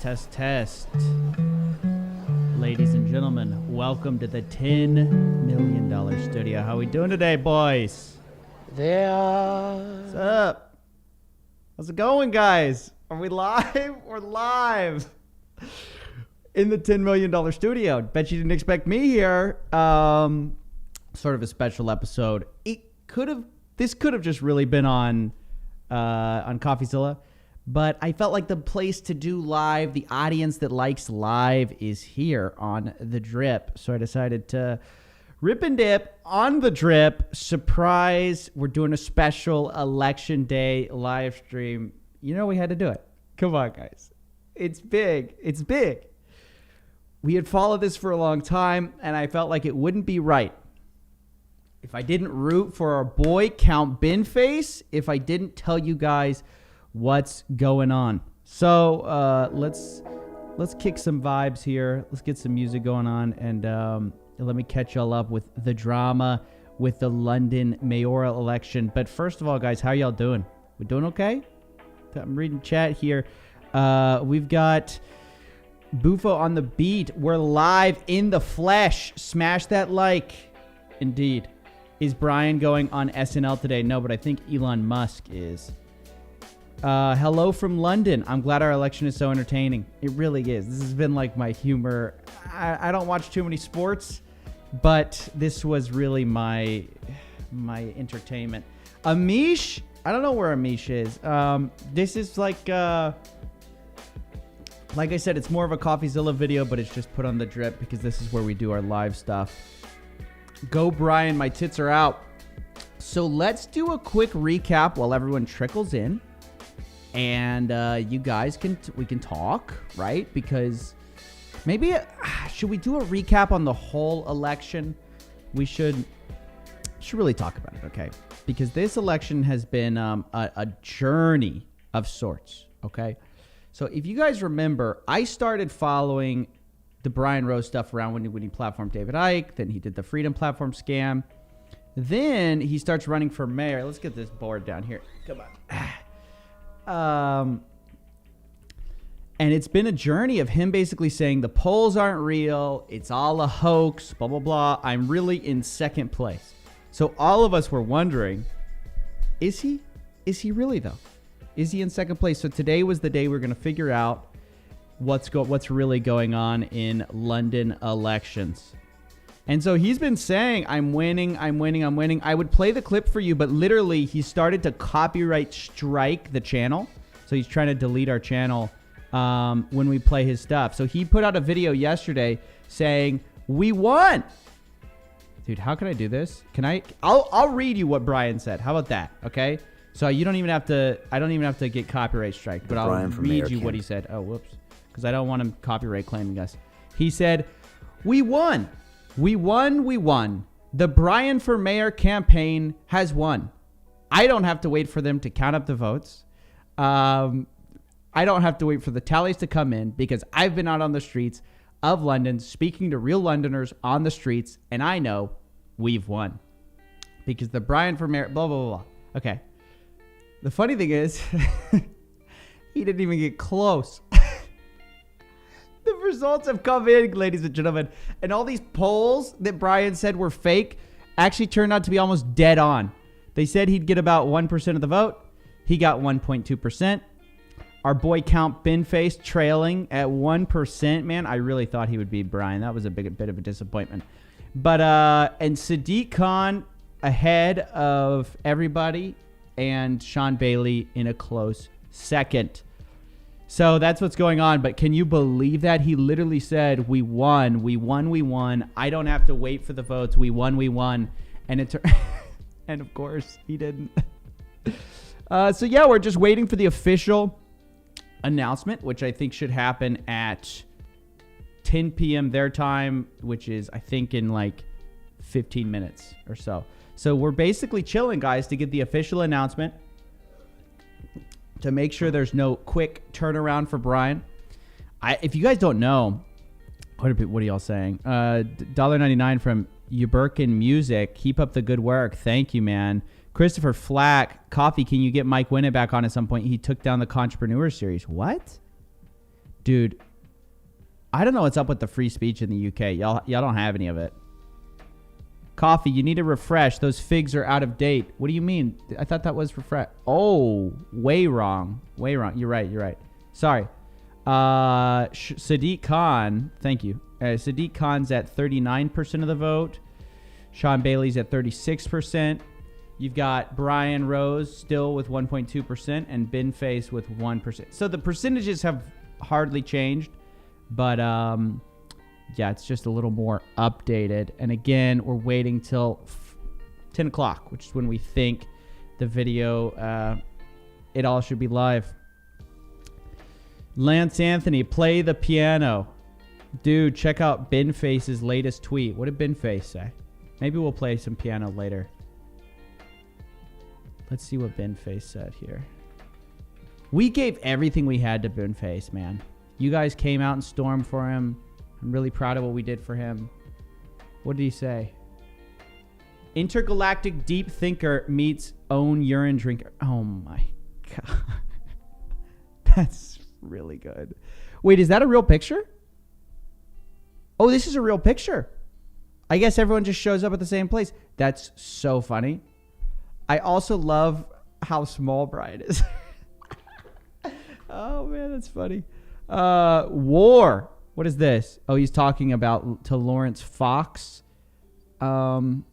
Test. Ladies and gentlemen, welcome to the $10 million studio. How we doing today, boys? What's up? How's it going, guys? Are we live? We're live in the $10 million studio. Bet you didn't expect me here. Sort of a special episode. This could have just really been on Coffeezilla. But I felt like the place to do live, the audience that likes live is here on The Drip. So I decided to rip and dip on The Drip. Surprise, we're doing a special election day live stream. You know we had to do it. Come on, guys. It's big. It's big. We had followed this for a long time, and I felt like it wouldn't be right if I didn't root for our boy Count Binface, if I didn't tell you guys what's going on. So let's kick some vibes here. Let's get some music going on, and let me catch y'all up with the drama with the London mayoral election. But first of all, guys, how y'all doing? We doing okay? I'm reading chat here. We've got Bufo on the beat. We're live in the flesh. Smash that like. Indeed. Is Brian going on SNL today? No, but I think Elon Musk is. Hello from London. I'm glad our election is so entertaining. It really is. This has been like my humor. I don't watch too many sports, but this was really my entertainment. Amish, I don't know where Amish is. This is like I said, it's more of a Coffeezilla video, but it's just put on The Drip because this is where we do our live stuff. Go Brian, my tits are out. So let's do a quick recap while everyone trickles in. And you guys we can talk, right? Because maybe should we do a recap on the whole election? We should really talk about it, okay? Because this election has been a journey of sorts, okay? So if you guys remember, I started following the Brian Rose stuff around when he platformed David Icke. Then he did the Freedom Platform scam. Then he starts running for mayor. Let's get this board down here. Come on. And it's been a journey of him basically saying the polls aren't real. It's all a hoax, blah, blah, blah. I'm really in second place. So all of us were wondering, is he? Is he really, though? Is he in second place? So today was the day we're going to figure out what's really going on in London elections. And so he's been saying, I'm winning. I would play the clip for you, but literally he started to copyright strike the channel. So he's trying to delete our channel when we play his stuff. So he put out a video yesterday saying, we won. Dude, how can I do this? I'll read you what Brian said. How about that? Okay. So you don't even have to, I don't even have to get copyright strike, but I'll read you what he said. Oh, whoops. Because I don't want him copyright claiming us. He said, we won. We won. The Brian for Mayor campaign has won. I don't have to wait for them to count up the votes. I don't have to wait for the tallies to come in because I've been out on the streets of London speaking to real Londoners on the streets, and I know we've won. Because the Brian for Mayor, blah, blah, blah, blah. Okay. The funny thing is, he didn't even get close. The results have come in, ladies and gentlemen. And all these polls that Brian said were fake actually turned out to be almost dead on. They said he'd get about 1% of the vote. He got 1.2%. Our boy Count Binface trailing at 1%. Man, I really thought he would be Brian. That was a bit of a disappointment. But, and Sadiq Khan ahead of everybody. And Sean Bailey in a close second. So that's what's going on. But can you believe that? He literally said, we won. I don't have to wait for the votes. We won. And it's and of course he didn't. So yeah, we're just waiting for the official announcement, which I think should happen at 10 p.m. their time, which is, I think, in like 15 minutes or so. So we're basically chilling, guys, to get the official announcement, to make sure there's no quick turnaround for Brian. If you guys don't know, what are y'all saying? $1.99 from Uberkin Music. Keep up the good work. Thank you, man. Christopher Flack, Coffee, can you get Mike Winnet back on at some point? He took down the Contrepreneur series. What? Dude, I don't know what's up with the free speech in the UK. Y'all don't have any of it. Coffee, you need to refresh. Those figs are out of date. What do you mean? I thought that was refresh. Oh, way wrong. Way wrong. You're right. Sorry. Sadiq Khan, thank you. Sadiq Khan's at 39% of the vote. Sean Bailey's at 36%. You've got Brian Rose still with 1.2% and Ben Face with 1%. So the percentages have hardly changed, but yeah, it's just a little more updated. And again, we're waiting till 10 o'clock, which is when we think the video, it all should be live. Lance Anthony, play the piano. Dude, check out Ben Face's latest tweet. What did Ben Face say? Maybe we'll play some piano later. Let's see what Ben Face said here. We gave everything we had to Ben Face, man. You guys came out and stormed for him. I'm really proud of what we did for him. What did he say? Intergalactic deep thinker meets own urine drinker. Oh my God. That's really good. Wait, is that a real picture? Oh, this is a real picture. I guess everyone just shows up at the same place. That's so funny. I also love how small Brian is. Oh man, that's funny. War. What is this? Oh, he's talking about to Lawrence Fox. Dude,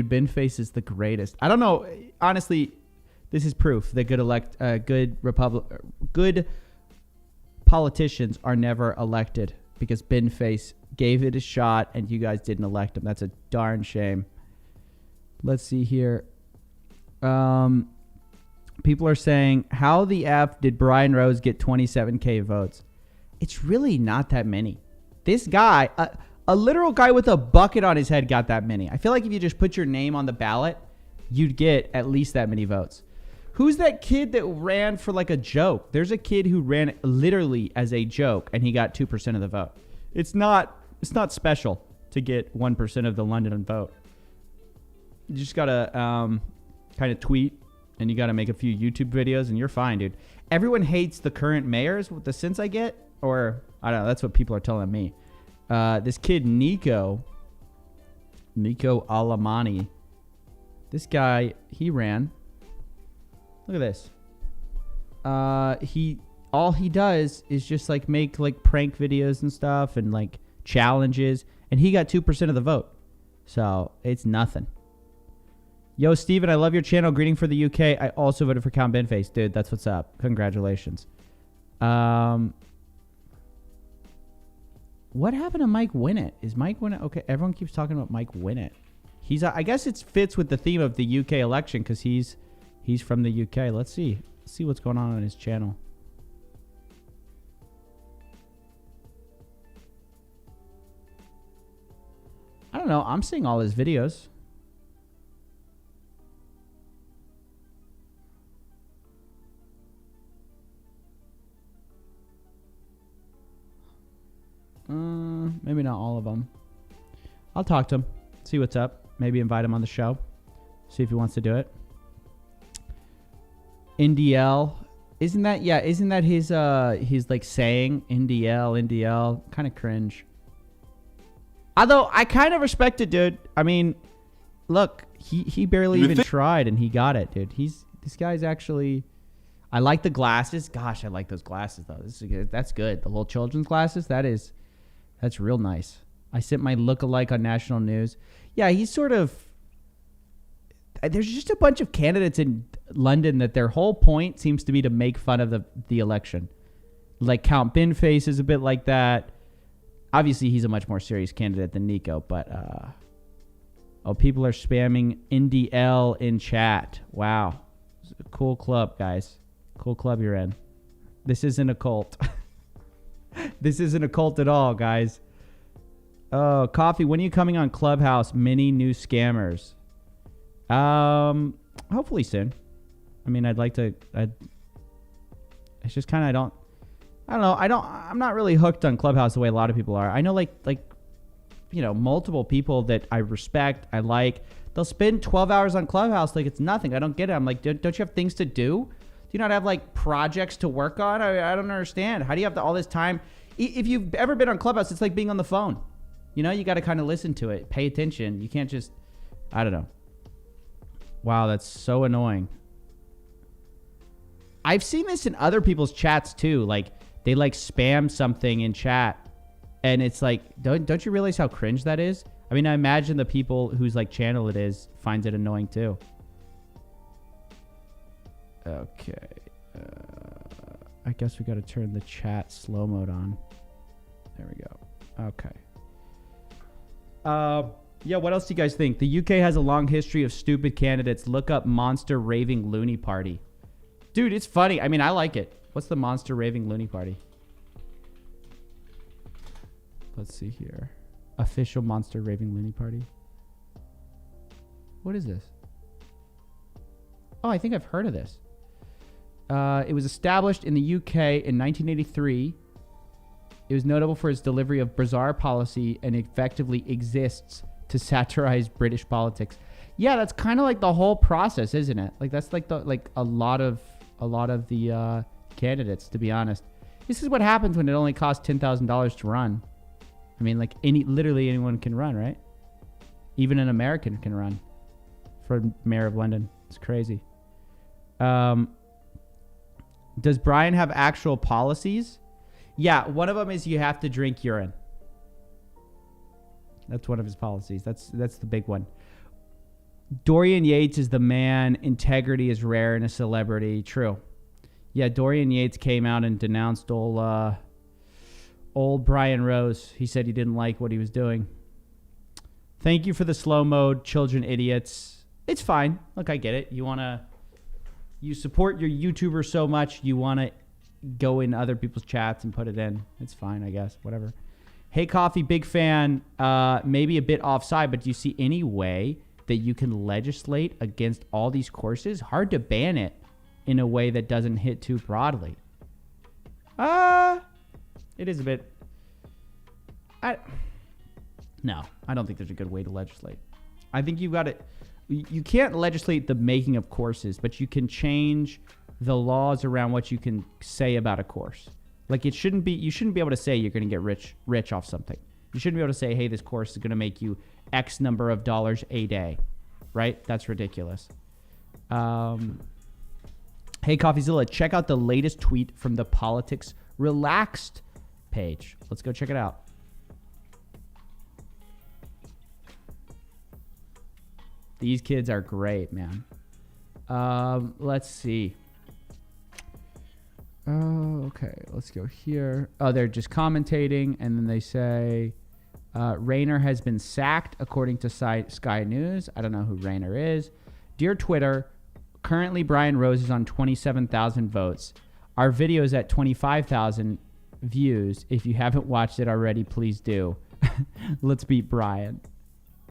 Ben Face is the greatest. I don't know. Honestly, this is proof that good politicians are never elected because Ben Face gave it a shot and you guys didn't elect him. That's a darn shame. Let's see here. People are saying, how the F did Brian Rose get 27K votes? It's really not that many. This guy, a literal guy with a bucket on his head got that many. I feel like if you just put your name on the ballot, you'd get at least that many votes. Who's that kid that ran for like a joke? There's a kid who ran literally as a joke and he got 2% of the vote. It's not special to get 1% of the London vote. You just gotta kind of tweet and you gotta make a few YouTube videos and you're fine, dude. Everyone hates the current mayors with the sense I get, or I don't know. That's what people are telling me. This kid Nico Alamani. This guy, he ran. Look at this. All he does is just like make like prank videos and stuff and like challenges, and he got 2% of the vote. So it's nothing. Yo, Steven, I love your channel. Greeting for the UK. I also voted for Count Benface. Dude, that's what's up. Congratulations. What happened to Mike Winnett? Is Mike Winnett okay? Everyone keeps talking about Mike Winnett. He's I guess it fits with the theme of the UK election because he's from the UK. Let's see what's going on his channel. I don't know. I'm seeing all his videos. Maybe not all of them. I'll talk to him, see what's up. Maybe invite him on the show. See if he wants to do it. NDL. Isn't that his like saying NDL, kind of cringe. Although I kind of respect it, dude. I mean, look, he barely even tried and he got it, dude. This guy's actually, I like the glasses. Gosh, I like those glasses though. That's good. The little children's glasses, that's real nice. I sent my lookalike on national news. Yeah, he's sort of, there's just a bunch of candidates in London that their whole point seems to be to make fun of the election. Like Count Benface is a bit like that. Obviously, he's a much more serious candidate than Nico, but people are spamming NDL in chat. Wow. Cool club, guys. Cool club you're in. This isn't a cult. This isn't a cult at all, guys. Oh, Coffee, when are you coming on Clubhouse? Many new scammers. Hopefully soon. I mean, I'd like to. It's just kind of I don't know. I'm not really hooked on Clubhouse the way a lot of people are. I know like multiple people that I respect, I like. They'll spend 12 hours on Clubhouse like it's nothing. I don't get it. I'm like, don't you have things to do? you not have like projects to work on? I don't understand. How do you have all this time? If you've ever been on Clubhouse, it's like being on the phone. You know, you got to kind of listen to it, pay attention. You can't just, I don't know. Wow, that's so annoying. I've seen this in other people's chats too. Like they like spam something in chat, and it's like, don't you realize how cringe that is? I mean, I imagine the people whose like channel it is finds it annoying too. Okay. I guess we got to turn the chat slow mode on. There we go. Okay. Yeah, what else do you guys think? The UK has a long history of stupid candidates. Look up Monster Raving Loony Party. Dude, it's funny. I mean, I like it. What's the Monster Raving Loony Party? Let's see here. Official Monster Raving Loony Party. What is this? Oh, I think I've heard of this. It was established in the UK in 1983. It was notable for its delivery of bizarre policy and effectively exists to satirize British politics. Yeah, that's kind of like the whole process, isn't it? Like that's like a lot of the candidates, to be honest. This is what happens when it only costs $10,000 to run. I mean, like literally anyone can run, right? Even an American can run for mayor of London. It's crazy. Does Brian have actual policies? Yeah, one of them is you have to drink urine. That's one of his policies. That's the big one. Dorian Yates is the man. Integrity is rare in a celebrity. True. Yeah, Dorian Yates came out and denounced old Brian Rose. He said he didn't like what he was doing. Thank you for the slow mode, children idiots. It's fine. Look, I get it. You support your YouTuber so much, you want to go in other people's chats and put it in. It's fine, I guess. Whatever. Hey, Coffee, big fan. Maybe a bit offside, but do you see any way that you can legislate against all these courses? Hard to ban it in a way that doesn't hit too broadly. It is a bit... No, I don't think there's a good way to legislate. I think you've got to... You can't legislate the making of courses, but you can change the laws around what you can say about a course. Like you shouldn't be able to say you're going to get rich off something. You shouldn't be able to say, hey, this course is going to make you X number of dollars a day, right? That's ridiculous. Hey, Coffeezilla, check out the latest tweet from the Politics Relaxed page. Let's go check it out. These kids are great, man. Let's see. Oh, okay. Let's go here. Oh, they're just commentating, and then they say, Rayner has been sacked, according to Sky News. I don't know who Rayner is. Dear Twitter, currently Brian Rose is on 27,000 votes. Our video is at 25,000 views. If you haven't watched it already, please do. Let's beat Brian.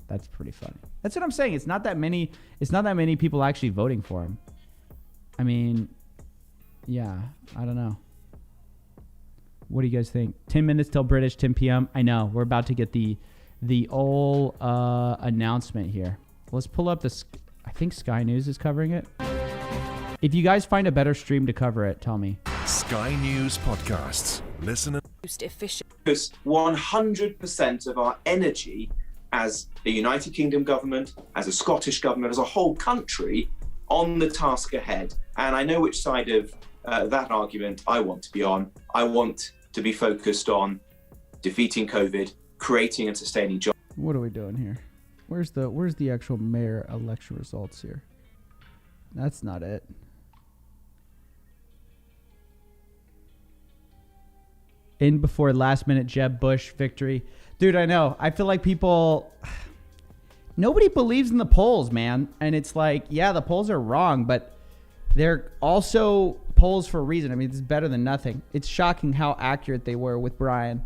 That's pretty funny. That's what I'm saying. It's not that many people actually voting for him. I mean, yeah, I don't know. What do you guys think? 10 minutes till British, 10 p.m. I know. We're about to get the old announcement here. Let's pull up this. I think Sky News is covering it. If you guys find a better stream to cover it, tell me. Sky News podcasts. Listen. Because 100% of our energy as a United Kingdom government, as a Scottish government, as a whole country on the task ahead. And I know which side of that argument I want to be on. I want to be focused on defeating COVID, creating and sustaining jobs. What are we doing here? Where's the actual mayor election results here? That's not it. In before last minute Jeb Bush victory. Dude, I know. I feel like nobody believes in the polls, man. And it's like, yeah, the polls are wrong, but they're also polls for a reason. I mean, it's better than nothing. It's shocking how accurate they were with Brian.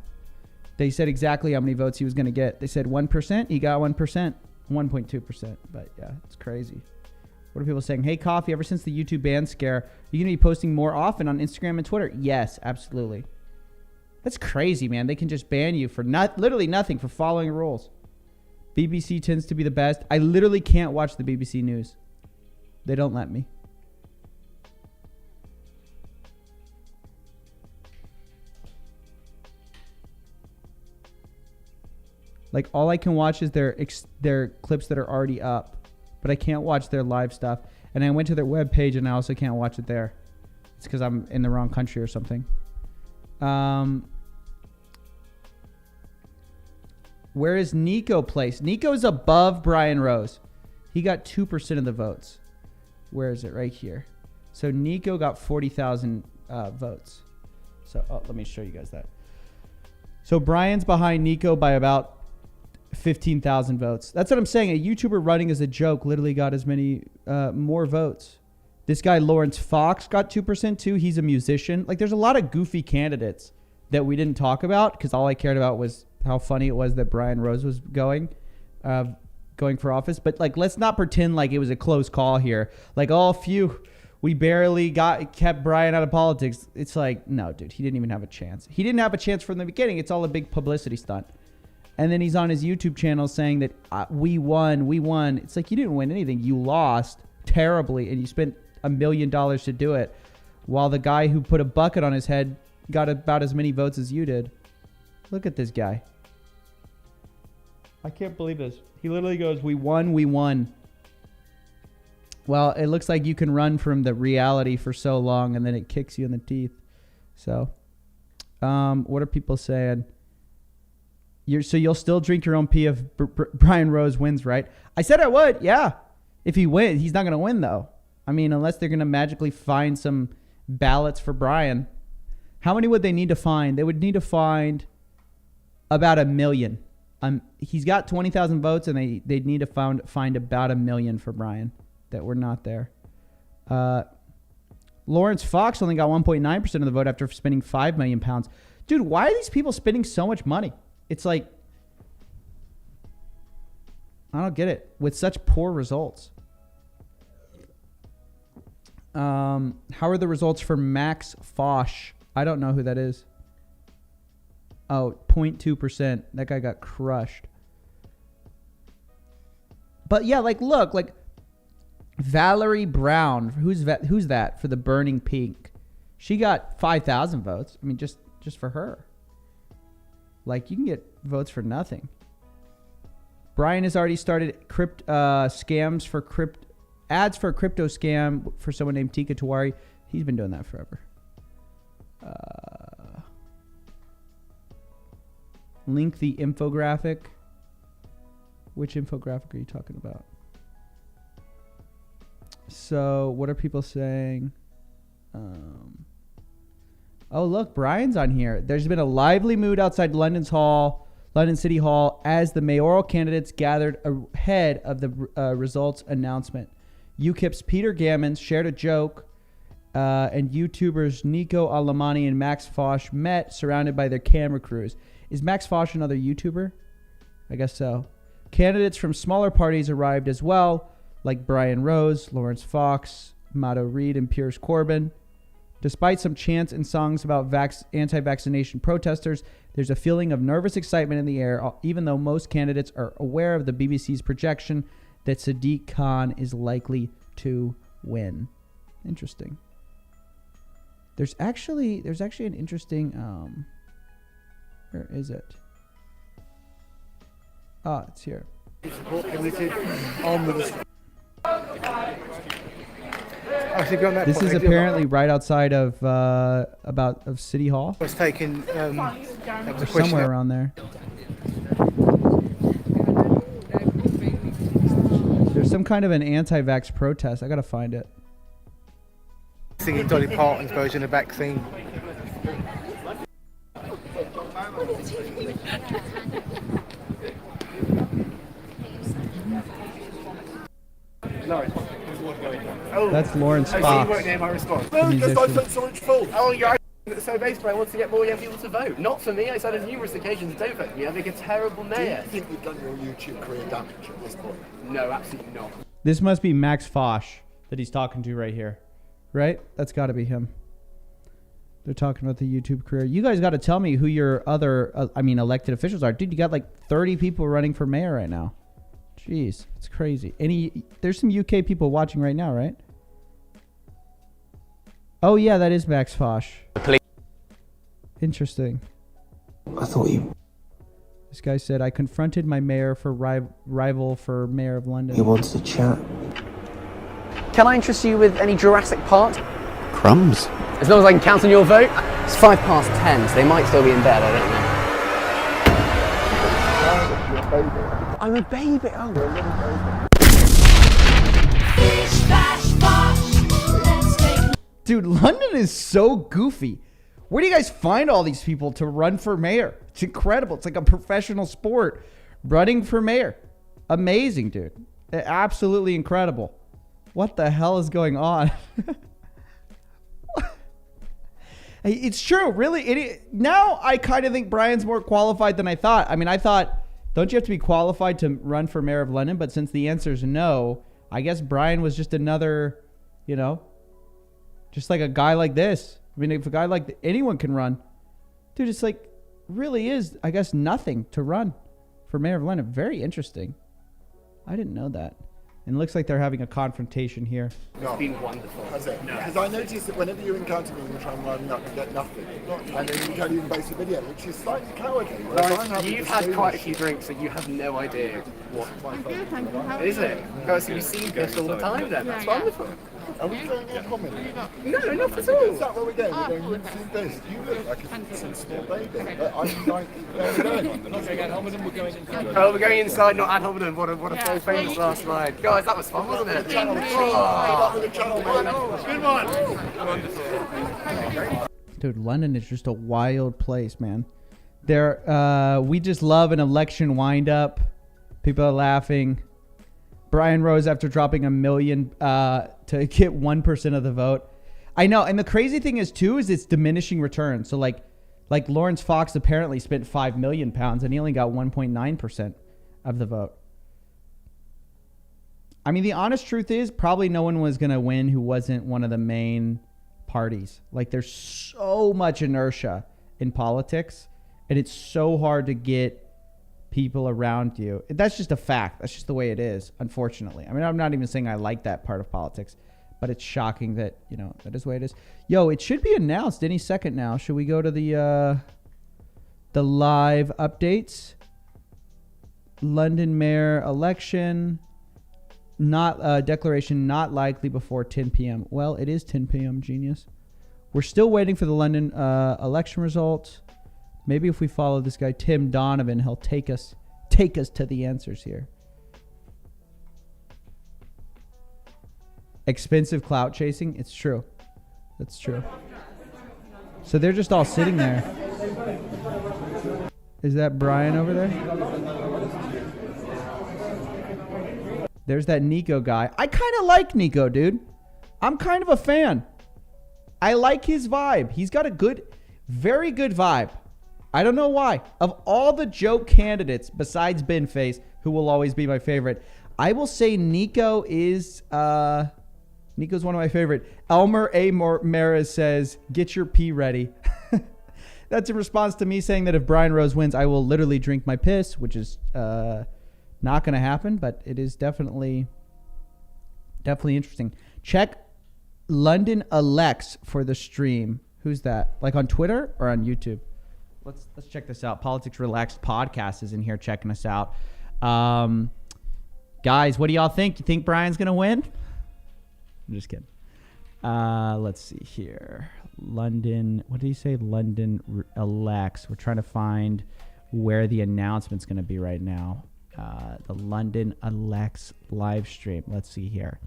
They said exactly how many votes he was going to get. They said 1%. He got 1%, 1.2%. But yeah, it's crazy. What are people saying? Hey, Coffee, ever since the YouTube ban scare, are you going to be posting more often on Instagram and Twitter? Yes, absolutely. That's crazy, man. They can just ban you for literally nothing, for following rules. BBC tends to be the best. I literally can't watch the BBC News. They don't let me. Like all I can watch is their clips that are already up, but I can't watch their live stuff. And I went to their webpage and I also can't watch it there. It's because I'm in the wrong country or something. Where is Nico placed? Nico's above Brian Rose. He got 2% of the votes. Where is it? Right here. So Nico got 40,000 votes. So let me show you guys that. So Brian's behind Nico by about 15,000 votes. That's what I'm saying. A YouTuber running as a joke literally got as many more votes. This guy Lawrence Fox got 2% too. He's a musician. Like there's a lot of goofy candidates that we didn't talk about because all I cared about was how funny it was that Brian Rose was going for office. But like, let's not pretend like it was a close call here. Like, oh, phew, we barely kept Brian out of politics. It's like, no, dude, he didn't even have a chance. He didn't have a chance from the beginning. It's all a big publicity stunt. And then he's on his YouTube channel saying that we won. It's like, you didn't win anything. You lost terribly, and you spent $1 million to do it, while the guy who put a bucket on his head got about as many votes as you did. Look at this guy. I can't believe this. He literally goes, we won. Well, it looks like you can run from the reality for so long and then it kicks you in the teeth. So, what are people saying? So you'll still drink your own pee if Brian Rose wins, right? I said I would, yeah. If he wins, he's not going to win though. I mean, unless they're going to magically find some ballots for Brian. How many would they need to find? They would need to find about 1 million. He's got 20,000 votes, and they'd need to find about 1 million for Brian that were not there. Lawrence Fox only got 1.9% of the vote after spending £5 million. Dude, why are these people spending so much money? It's like, I don't get it. With such poor results. How are the results for Max Fosh? I don't know who that is. Oh, 0.2%. That guy got crushed. But yeah, like, look, like Valerie Brown. Who's that for the Burning Pink? She got 5,000 votes. I mean, just for her. Like, you can get votes for nothing. Brian has already started scams for ads for a crypto scam for someone named Tika Tawari. He's been doing that forever. Link the infographic. Which infographic are you talking about? So, what are people saying? Oh, look, Brian's on here. There's been a lively mood outside London City Hall, as the mayoral candidates gathered ahead of the results announcement. UKIP's Peter Gammons shared a joke, and YouTubers Nico Alamani and Max Fosh met, surrounded by their camera crews. Is Max Fosh another YouTuber? I guess so. Candidates from smaller parties arrived as well, like Brian Rose, Lawrence Fox, Mato Reed, and Piers Corbyn. Despite some chants and songs about anti-vaccination protesters, there's a feeling of nervous excitement in the air, even though most candidates are aware of the BBC's projection that Sadiq Khan is likely to win. Interesting. There's actually an interesting where is it? Ah, it's here. This is apparently right outside of City Hall. I was taken somewhere around there. There's some kind of an anti-vax protest. I gotta find it. Singing Dolly Parton's version of vaccine. That's Lawrence Fox. Oh, yeah. So basically, I want to get more young people to vote. Not for me. I said on numerous occasions, don't vote for me. I think a terrible mayor. Do you think you've done your YouTube career damage at this point? No, absolutely not. This must be Max Fosh that he's talking to right here. Right? That's got to be him. They're talking about the YouTube career. You guys got to tell me who your other, elected officials are. Dude, you got like 30 people running for mayor right now. Jeez, it's crazy. There's some UK people watching right now, right? Oh, yeah, that is Max Fosh. Interesting. I thought you... This guy said, I confronted my mayor for rival for mayor of London. He wants to chat. Can I interest you with any Jurassic Park? Crumbs. As long as I can count on your vote. It's 10:05, so they might still be in bed, I don't know. I'm a baby. Oh. Dude, London is so goofy. Where do you guys find all these people to run for mayor? It's incredible. It's like a professional sport running for mayor. Amazing, dude. Absolutely incredible. What the hell is going on? It's true, really. Now I kind of think Brian's more qualified than I thought. I mean, I thought, don't you have to be qualified to run for mayor of London? But since the answer is no, I guess Brian was just another, just like a guy like this. I mean, if a guy like anyone can run, dude, it's like really is, I guess, nothing to run for mayor of London. Very interesting. I didn't know that. And it looks like they're having a confrontation here. No. It's been wonderful. Has it? Because I noticed that whenever you encounter me, you try and line up and get nothing. And then you don't even base a video, which is slightly cowardly. You've had quite a few drinks, so you have no idea what. Is it? Because you see this all the time then. That's wonderful. Are we going in common? No, not at Is all. that what we're going? We're going, you see this. You look like a small baby. But I'm like, where are we going? Oh, we're going inside, not ad hominem. What a so famous last night. Guys, that was fun, wasn't it? Dude, London is just a wild place, man. We just love an election wind-up. People are laughing. Brian Rose after dropping $1 million to get 1% of the vote. I know, and the crazy thing is too is it's diminishing returns. So like Lawrence Fox apparently spent £5 million and he only got 1.9% of the vote. I mean, the honest truth is probably no one was gonna win who wasn't one of the main parties. Like, there's so much inertia in politics, and it's so hard to get people around you. That's just a fact. That's just the way it is, unfortunately. I mean, I'm not even saying I like that part of politics, but it's shocking that, that is the way it is. Yo, it should be announced any second now. Should we go to the live updates? London mayor election, declaration not likely before 10 p.m. Well, it is 10 p.m., genius. We're still waiting for the London election results. Maybe if we follow this guy, Tim Donovan, he'll take us to the answers here. Expensive clout chasing. It's true. That's true. So they're just all sitting there. Is that Brian over there? There's that Nico guy. I kind of like Nico, dude. I'm kind of a fan. I like his vibe. He's got a very good vibe. I don't know why. Of all the joke candidates, besides Binface, who will always be my favorite, I will say Nico is Nico's one of my favorite. Elmer A. Maris says, "Get your pee ready." That's in response to me saying that if Brian Rose wins, I will literally drink my piss, which is not going to happen, but it is definitely interesting. Check London Alex for the stream. Who's that? Like on Twitter or on YouTube? Let's check this out. Politics Relaxed podcast is in here checking us out. Guys, what do y'all think? You think Brian's gonna win? I'm just kidding. Let's see here. London. What did he say? London Alex. We're trying to find where the announcement's gonna be right now. The London Alex live stream. Let's see here.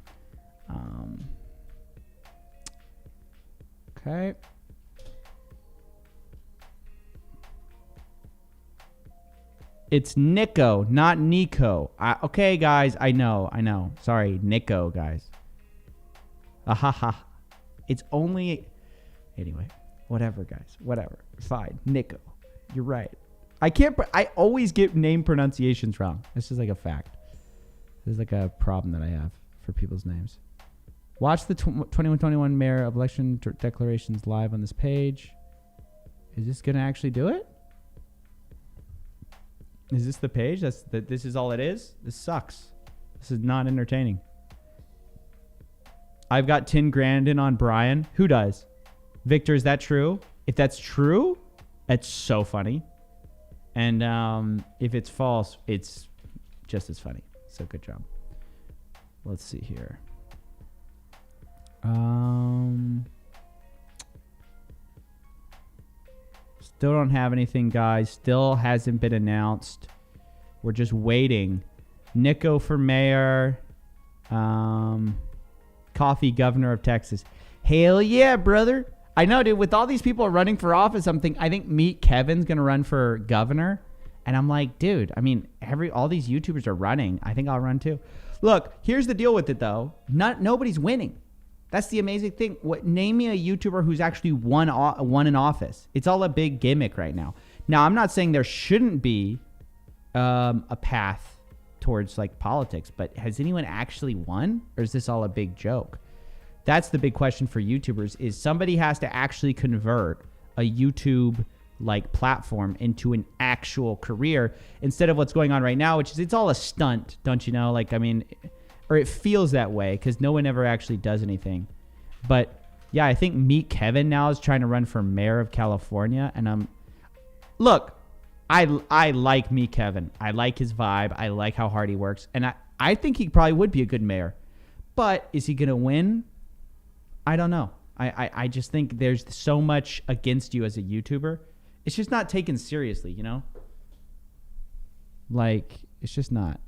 Okay. It's Nico, not Nico. Okay, guys, I know. Sorry, Nico, guys. Ahaha. It's only... Anyway, whatever, guys. Whatever. Fine. Nico. You're right. I always get name pronunciations wrong. This is like a fact. This is like a problem that I have for people's names. Watch the 2121 mayor of election declarations live on this page. Is this going to actually do it? Is this the page? This is all it is? This sucks. This is not entertaining. I've got 10 grand in on Brian. Who does? Victor, is that true? If that's true, that's so funny. And if it's false, it's just as funny. So good job. Let's see here. Still don't have anything, guys. Still hasn't been announced. We're just waiting. Nico for mayor. Coffee, governor of Texas. Hell yeah, brother. I know, dude. With all these people running for office, I think Meet Kevin's gonna run for governor, and I'm like, dude. I mean, all these YouTubers are running. I think I'll run too. Look, here's the deal with it though. Nobody's winning. That's the amazing thing. Name me a YouTuber who's actually won in office. It's all a big gimmick right now. Now, I'm not saying there shouldn't be a path towards like politics, but has anyone actually won, or is this all a big joke? That's the big question for YouTubers, is somebody has to actually convert a YouTube like platform into an actual career instead of what's going on right now, which is it's all a stunt, don't you know? Like, I mean, or it feels that way because no one ever actually does anything. But yeah, I think Meet Kevin now is trying to run for mayor of California. And look, I like Meet Kevin. I like his vibe. I like how hard he works. And I think he probably would be a good mayor. But is he going to win? I don't know. I just think there's so much against you as a YouTuber. It's just not taken seriously, you know? Like, it's just not.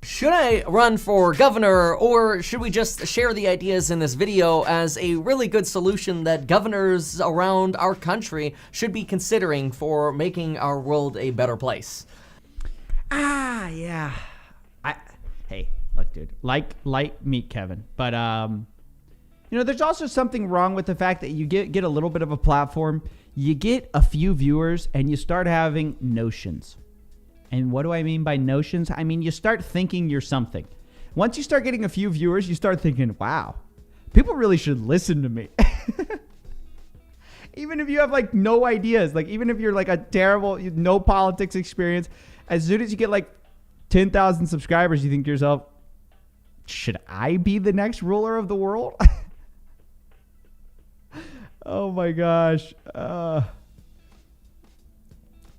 Should I run for governor, or should we just share the ideas in this video as a really good solution that governors around our country should be considering for making our world a better place? Yeah. Hey, look, dude. Like Meet Kevin. But, you know, there's also something wrong with the fact that you get a little bit of a platform, you get a few viewers, and you start having notions. And what do I mean by notions? I mean, you start thinking you're something. Once you start getting a few viewers, you start thinking, wow, people really should listen to me. Even if you have like no ideas, like even if you're like a terrible, no politics experience, as soon as you get like 10,000 subscribers, you think to yourself, should I be the next ruler of the world? Oh my gosh.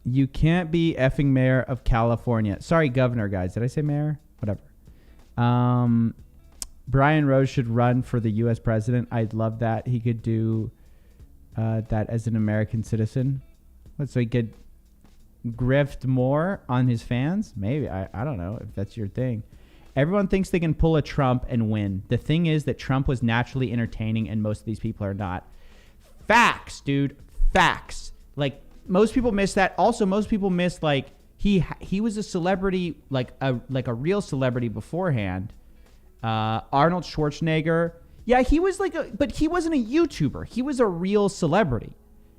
You can't be effing mayor of California. Sorry, governor, guys. Did I say mayor? Whatever. Brian Rose should run for the U.S. president. I'd love that. He could do that as an American citizen. So he could grift more on his fans? Maybe. I don't know if that's your thing. Everyone thinks they can pull a Trump and win. The thing is that Trump was naturally entertaining, and most of these people are not. Facts, dude. Facts. Like, most people miss that. Also, most people miss like he was a celebrity, like a real celebrity beforehand. Arnold Schwarzenegger, yeah, he was but he wasn't a YouTuber. He was a real celebrity.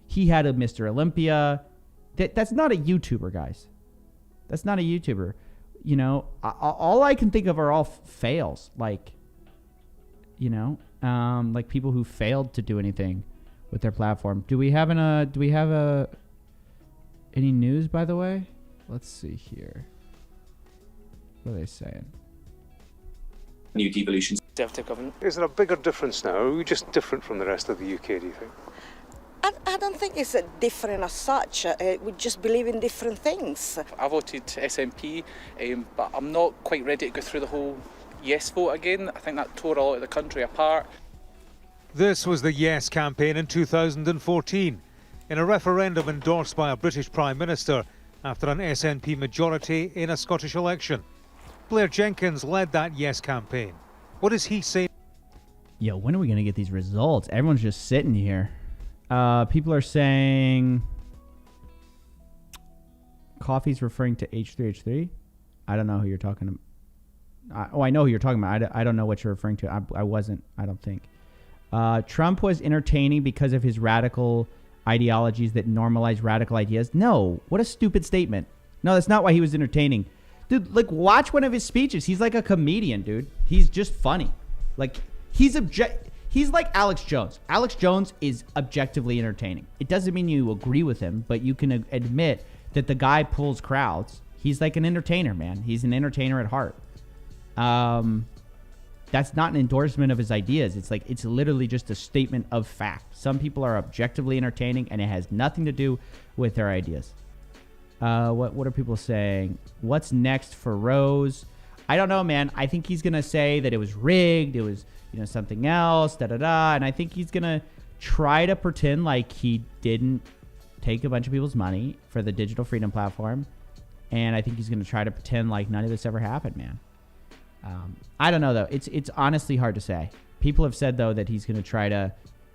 He had a Mr. Olympia. That's not a YouTuber, guys. That's not a YouTuber. You know, all I can think of are all fails. Like, you know, like people who failed to do anything with their platform. Do we have any news, by the way? Let's see here. What are they saying? New devolution. Conservative government. Is there a bigger difference now? Are we just different from the rest of the UK, do you think? I don't think it's different as such. We just believe in different things. I voted SNP, but I'm not quite ready to go through the whole yes vote again. I think that tore a lot of the country apart. This was the Yes campaign in 2014, in a referendum endorsed by a British Prime Minister after an SNP majority in a Scottish election. Blair Jenkins led that Yes campaign. What is he saying? Yo, when are we going to get these results? Everyone's just sitting here. People are saying Coffee's referring to H3H3. I don't know who you're talking about. I know who you're talking about. I don't know what you're referring to. I wasn't, I don't think. Trump was entertaining because of his radical ideologies that normalize radical ideas. No, what a stupid statement. No, that's not why he was entertaining. Dude, like, watch one of his speeches. He's like a comedian, dude. He's just funny. Like, he's like Alex Jones. Alex Jones is objectively entertaining. It doesn't mean you agree with him, but you can admit that the guy pulls crowds. He's like an entertainer, man. He's an entertainer at heart. That's not an endorsement of his ideas. It's literally just a statement of fact. Some people are objectively entertaining, and it has nothing to do with their ideas. What are people saying? What's next for Rose? I don't know, man. I think he's gonna say that it was rigged. It was, something else. And I think he's gonna try to pretend like he didn't take a bunch of people's money for the Digital Freedom Platform. And I think he's gonna try to pretend like none of this ever happened, man. I don't know though. It's honestly hard to say. People have said though that he's gonna try to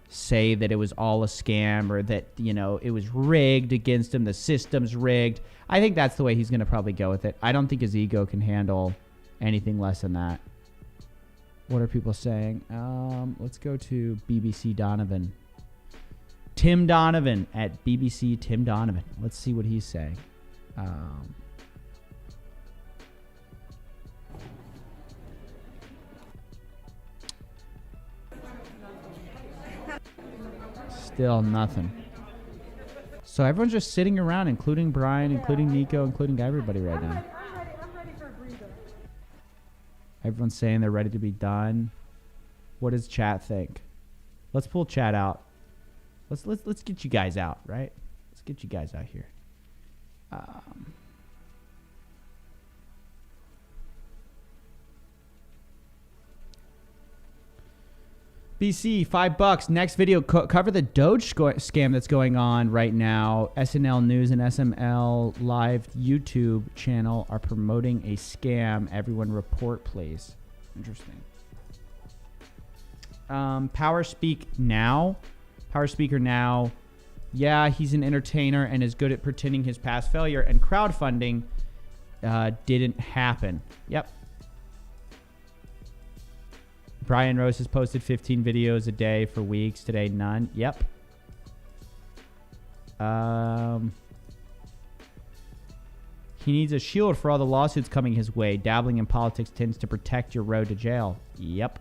say that it was all a scam or that, it was rigged against him. The system's rigged. I think that's the way he's going to probably go with it. I don't think his ego can handle anything less than that. What are people saying? Let's go to BBC Donovan. Tim Donovan at BBC Tim Donovan. Let's see what he's saying. Still nothing. So everyone's just sitting around, including Brian, including Nico, including everybody right now. Everyone's saying they're ready to be done. What does chat think? Let's pull chat out. Let's get you guys out, right? Let's get you guys out here. BC, $5. Next video, cover the Doge scam that's going on right now. SNL News and SML Live YouTube channel are promoting a scam. Everyone report, please. Interesting. Power Speaker Now. Yeah, he's an entertainer and is good at pretending his past failure. And crowdfunding didn't happen. Yep. Brian Rose has posted 15 videos a day for weeks. Today, none. Yep. He needs a shield for all the lawsuits coming his way. Dabbling in politics tends to protect your road to jail. Yep.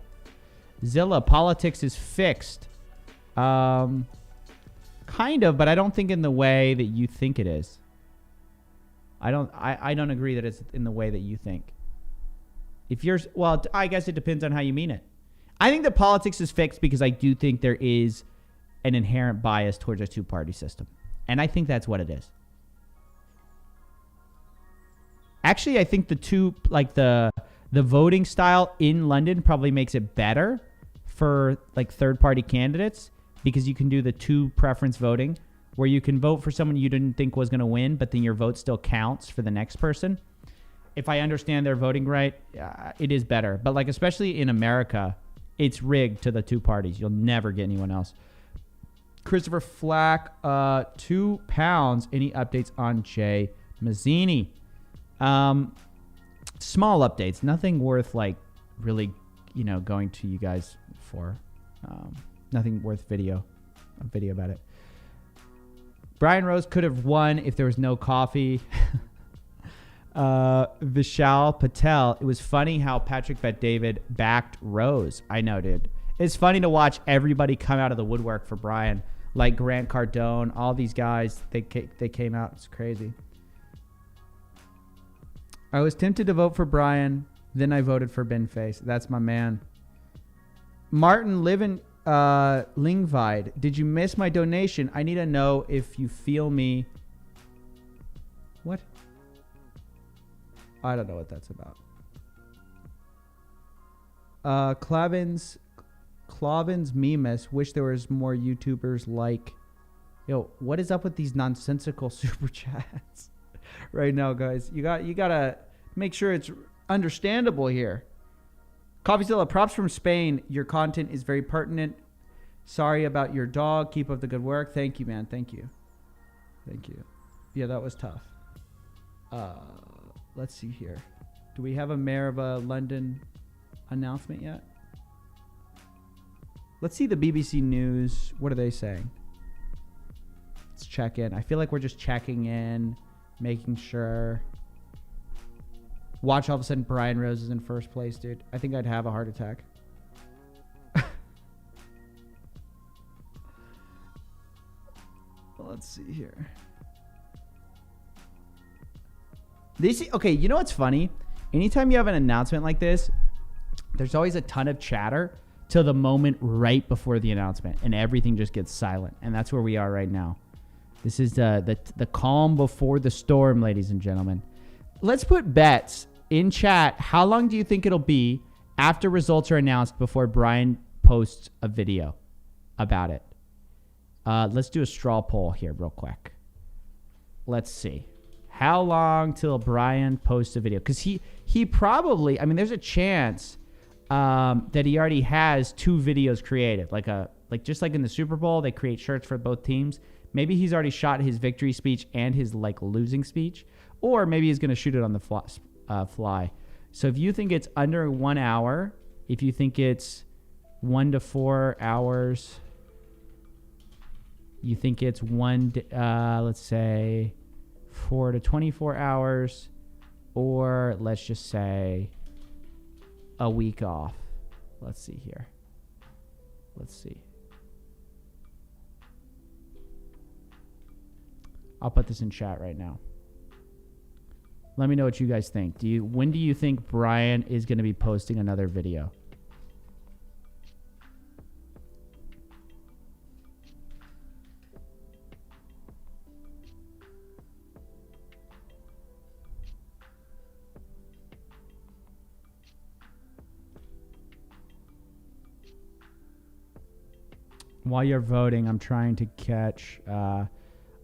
Zilla, politics is fixed. Kind of, but I don't think in the way that you think it is. I don't agree that it's in the way that you think. Well, I guess it depends on how you mean it. I think that politics is fixed because I do think there is an inherent bias towards a two-party system. And I think that's what it is. Actually, I think the voting style in London probably makes it better for like third-party candidates because you can do the two preference voting where you can vote for someone you didn't think was going to win, but then your vote still counts for the next person. If I understand their voting right, it is better. But like, especially in America, it's rigged to the two parties. You'll never get anyone else. Christopher Flack, £2. Any updates on Jay Mazzini? Small updates. Nothing worth like really, going to you guys for. Nothing worth a video about it. Brian Rose could have won if there was no coffee. Vishal Patel. It was funny how Patrick Bet-David backed Rose. I know, dude. It's funny to watch everybody come out of the woodwork for Brian, like Grant Cardone, all these guys. They came out. It's crazy. I was tempted to vote for Brian, then I voted for Ben Face. That's my man. Martin Lingvide. Did you miss my donation? I need to know if you feel me. What? I don't know what that's about. Clavins Memes. Wish there was more YouTubers like. Yo, what is up with these nonsensical super chats right now, guys? You gotta make sure it's understandable here. Coffeezilla, props from Spain. Your content is very pertinent. Sorry about your dog. Keep up the good work. Thank you, man. Thank you. Yeah, that was tough. Let's see here. Do we have a Mayor of London announcement yet? Let's see the BBC News. What are they saying? Let's check in. I feel like we're just checking in, making sure. Watch all of a sudden Brian Rose is in first place, dude. I think I'd have a heart attack. Let's see here. Okay, you know what's funny? Anytime you have an announcement like this, there's always a ton of chatter till the moment right before the announcement, and everything just gets silent. And that's where we are right now. This is the calm before the storm, ladies and gentlemen. Let's put bets in chat. How long do you think it'll be after results are announced before Brian posts a video about it? Let's do a straw poll here real quick. Let's see. How long till Brian posts a video? Because he probably, I mean, there's a chance that he already has 2 videos created. Like just like in the Super Bowl, they create shirts for both teams. Maybe he's already shot his victory speech and his like losing speech, or maybe he's going to shoot it on the fly. So if you think it's under 1 hour, if you think it's 1 to 4 hours, you think it's let's say 4 to 24 hours, or let's just say a week off. Let's see here. Let's see. I'll put this in chat right now. Let me know what you guys think. When do you think Brian is going to be posting another video? While you're voting, I'm trying to catch.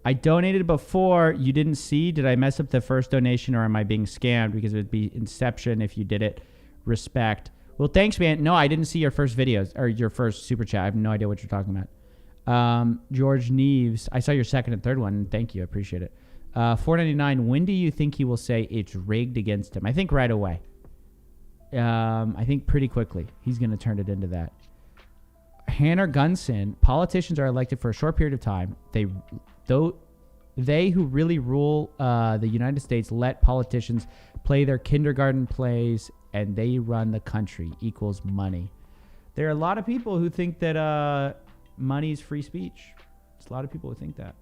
I donated before. You didn't see. Did I mess up the first donation, or am I being scammed? Because it would be Inception if you did it. Respect. Well, thanks, man. No, I didn't see your first videos or your first super chat. I have no idea what you're talking about. George Neves. I saw your second and third one. Thank you. I appreciate it. $4.99. When do you think he will say it's rigged against him? I think right away. I think pretty quickly he's going to turn it into that. Hannah Gunson, politicians are elected for a short period of time. They who really rule the United States let politicians play their kindergarten plays, and they run the country equals money. There are a lot of people who think that money is free speech. There's a lot of people who think that.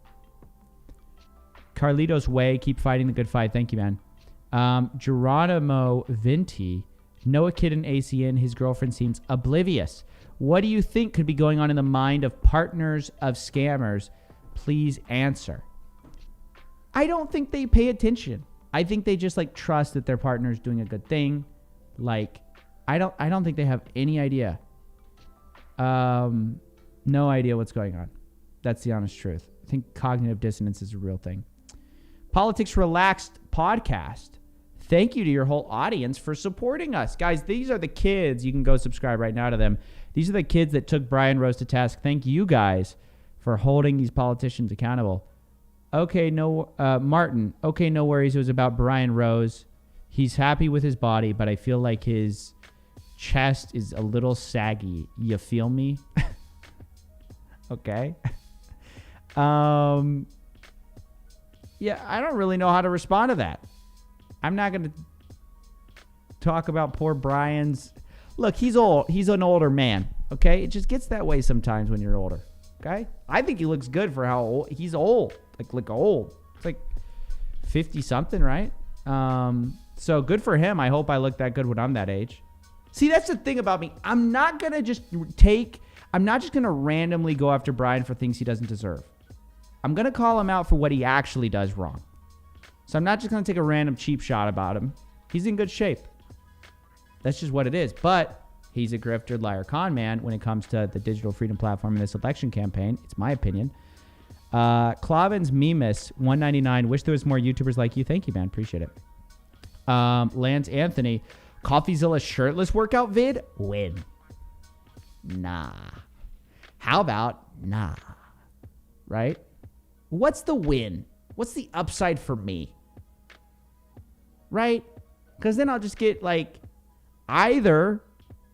Carlitos Way, keep fighting the good fight. Thank you, man. Geronimo Vinti, Noah Kid in ACN, his girlfriend seems oblivious. What do you think could be going on in the mind of partners of scammers? Please answer. I don't think they pay attention. I think they just like trust that their partner is doing a good thing. Like, I don't think they have any idea. No idea what's going on. That's the honest truth. I think cognitive dissonance is a real thing. Politics Relaxed podcast. Thank you to your whole audience for supporting us. Guys, these are the kids. You can go subscribe right now to them. These are the kids that took Brian Rose to task. Thank you guys for holding these politicians accountable. Okay, Martin. Okay, no worries. It was about Brian Rose. He's happy with his body, but I feel like his chest is a little saggy. You feel me? Okay. Yeah, I don't really know how to respond to that. I'm not going to talk about poor Brian's. Look, he's old. He's an older man. Okay, it just gets that way sometimes when you're older. Okay, I think he looks good for how old he's old. Like old. It's like 50 something, right? So good for him. I hope I look that good when I'm that age. See, that's the thing about me. I'm not just going to randomly go after Brian for things he doesn't deserve. I'm going to call him out for what he actually does wrong. So I'm not just going to take a random cheap shot about him. He's in good shape. That's just what it is. But he's a grifter, liar, con man when it comes to the digital freedom platform in this election campaign. It's my opinion. Clavins Memus, $1.99. Wish there was more YouTubers like you. Thank you, man. Appreciate it. Lance Anthony, Coffeezilla shirtless workout vid? Win. Nah. How about nah? Right? What's the win? What's the upside for me? Right? Because then I'll just get like, either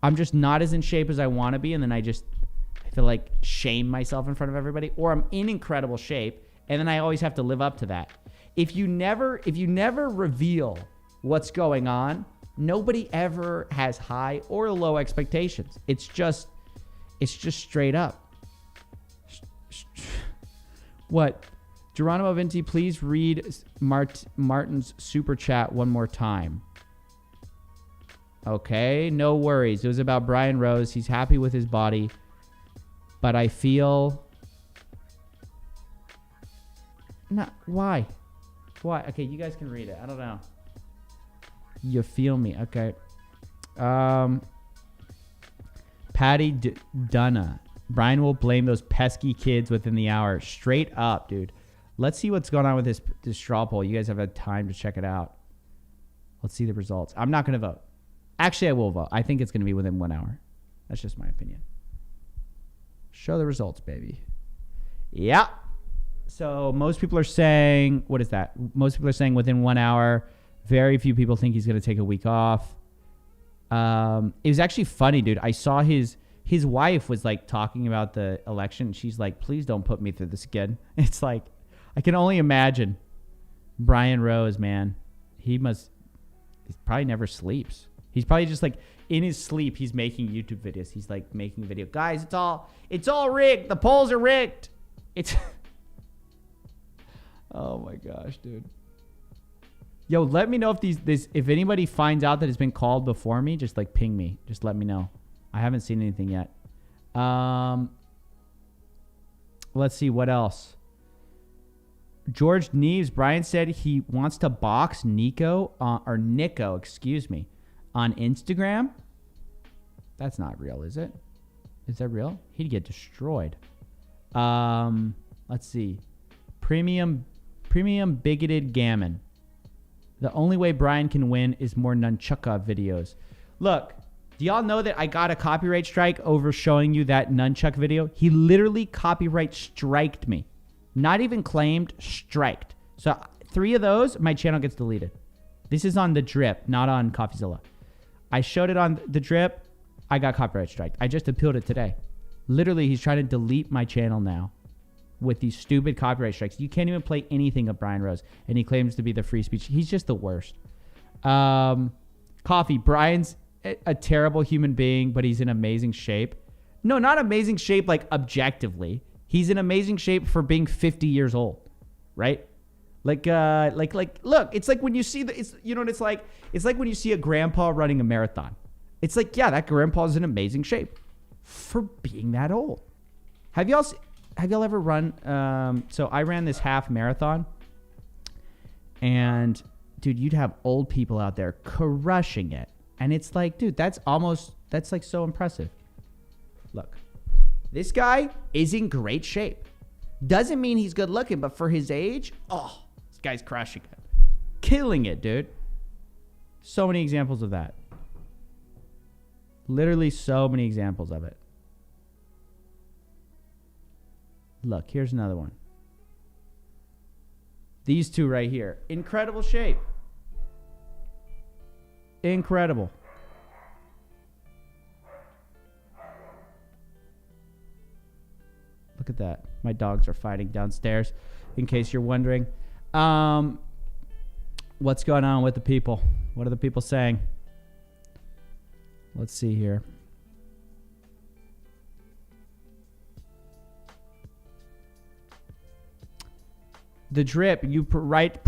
I'm just not as in shape as I want to be, and then I feel like shame myself in front of everybody, or I'm in incredible shape, and then I always have to live up to that. If you never reveal what's going on, nobody ever has high or low expectations. It's just straight up. What? Geronimo Vinti, please read Martin's super chat one more time. Okay, no worries. It was about Brian Rose. He's happy with his body, but I feel No, why? Why? Okay, you guys can read it. I don't know. You feel me? Okay. Patty Dunna. Brian will blame those pesky kids within the hour. Straight up, dude. Let's see what's going on with this straw poll. You guys have had time to check it out. Let's see the results. I'm not going to vote. Actually, I will vote. I think it's going to be within 1 hour. That's just my opinion. Show the results, baby. Yeah. So most people are saying, what is that? Most people are saying within 1 hour. Very few people think he's going to take a week off. It was actually funny, dude. I saw his wife was like talking about the election. She's like, please don't put me through this again. It's like, I can only imagine Brian Rose, man. He probably never sleeps. He's probably just like in his sleep. He's making YouTube videos. He's like making video. Guys, it's all rigged. The polls are rigged. It's, oh my gosh, dude. Yo, let me know if anybody finds out that it's been called before me. Just like ping me. Just let me know. I haven't seen anything yet. Let's see what else. George Neves, Brian said he wants to box Nico, on Instagram. That's not real, is it? Is that real? He'd get destroyed. Let's see. Premium bigoted gammon. The only way Brian can win is more nunchucka videos. Look, do y'all know that I got a copyright strike over showing you that nunchuck video? He literally copyright striked me. Not even claimed, striked. So 3 of those, my channel gets deleted. This is on The Drip, not on Coffeezilla. I showed it on The Drip. I got copyright striked. I just appealed it today. Literally, he's trying to delete my channel now with these stupid copyright strikes. You can't even play anything of Brian Rose, and he claims to be the free speech. He's just the worst. Coffee, Brian's a terrible human being, but he's in amazing shape. No, not amazing shape like objectively. He's in amazing shape for being 50 years old, right? Look, it's like when you see you know what it's like? It's like when you see a grandpa running a marathon. It's like, yeah, that grandpa's in amazing shape for being that old. Have y'all ever run? So I ran this half marathon, and dude, you'd have old people out there crushing it. And it's like, dude, that's like so impressive. Look, this guy is in great shape. Doesn't mean he's good looking, but for his age, oh, this guy's crushing it. Killing it, dude. So many examples of that. Literally so many examples of it. Look, here's another one. These two right here. Incredible shape. Incredible. Look at that. My dogs are fighting downstairs, in case you're wondering. What's going on with the people? What are the people saying? Let's see here. The Drip, you right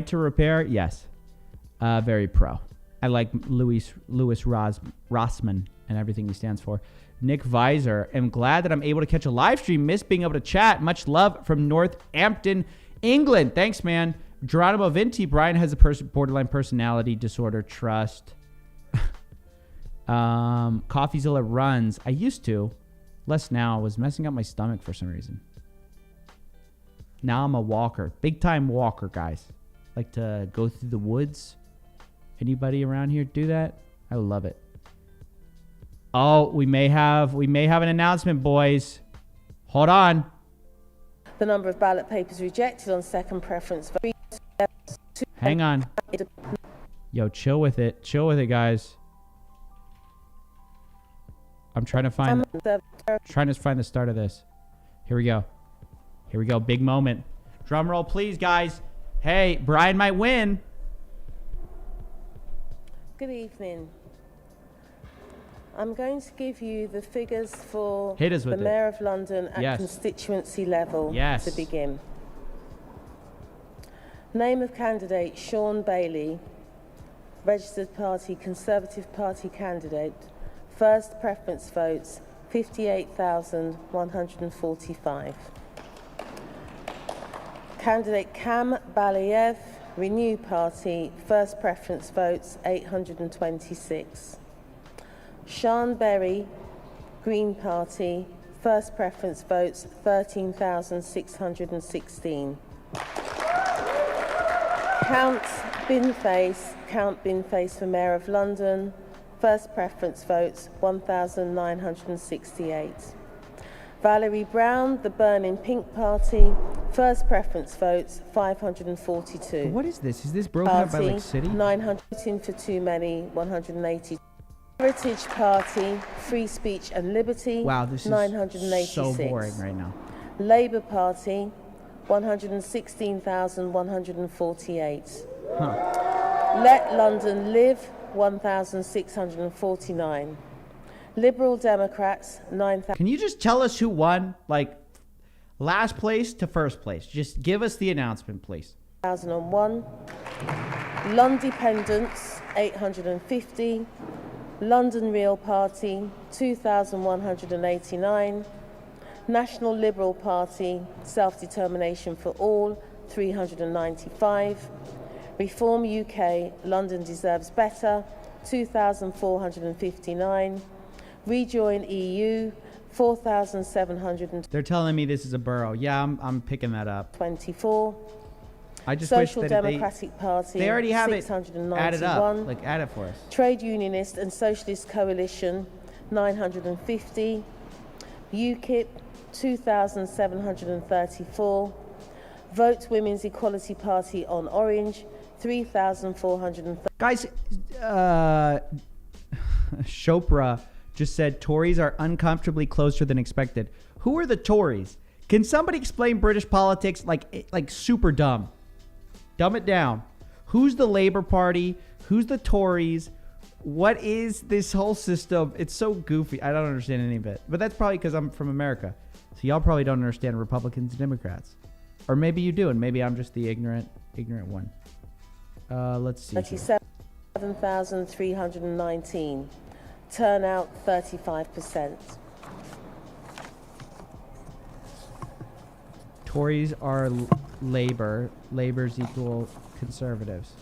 to repair? Yes. Very pro. I like Louis Rossman and everything he stands for. Nick Visor, am glad that I'm able to catch a live stream. Miss being able to chat. Much love from Northampton, England. Thanks, man. Geronimo Vinti, Brian has a borderline personality disorder. Trust. Coffeezilla runs. I used to. Less now. Was messing up my stomach for some reason. Now I'm a walker. Big time walker, guys. Like to go through the woods. Anybody around here do that? I love it. Oh, we may have an announcement, boys. Hold on. The number of ballot papers rejected on second preference. Hang on. Yo, chill with it. Chill with it, guys. I'm trying to find the start of this. Here we go. Here we go. Big moment. Drum roll, please, guys. Hey, Brian might win. Good evening. I'm going to give you the figures for the Mayor of London at constituency level to begin. Name of candidate, Sean Bailey, registered party, Conservative Party candidate. First preference votes, 58,145. Candidate Kam Baliev, Renew Party, first preference votes 826. Sean Berry, Green Party, first preference votes 13,616. Count Binface for Mayor of London, first preference votes 1,968. Valerie Brown, the Burning Pink Party, first preference votes 542. What is this? Is this broken up by like city? 900 for too many, 180. Heritage Party, Free Speech and Liberty. Wow, this is 986. so boring right now. Labour Party, 116,148. Let London Live, 1,649. Liberal Democrats, 9,000. Can you just tell us who won? Like, last place to first place. Just give us the announcement, please. 1,001. Londependents, 850. London Real Party, 2,189. National Liberal Party, Self-Determination for All, 395. Reform UK, London Deserves Better, 2,459. Rejoin EU, 4,700. They're telling me this is a borough. Yeah, I'm picking that up. 24. I just Social wish that Democratic Party, they already have it 691. added up. Like, add it for us. Trade Unionist and Socialist Coalition, 950. UKIP, 2,734. Vote Women's Equality Party on Orange, 3,430. Guys, Chopra just said Tories are uncomfortably closer than expected. Who are the Tories? Can somebody explain British politics like super dumb? Dumb it down. Who's the Labour Party? Who's the Tories? What is this whole system? It's so goofy. I don't understand any of it. But that's probably because I'm from America. So y'all probably don't understand Republicans and Democrats. Or maybe you do, and maybe I'm just the ignorant one. Let's see. 37,319. Turnout 35%. Tories are Labour. Labour's equal Conservatives.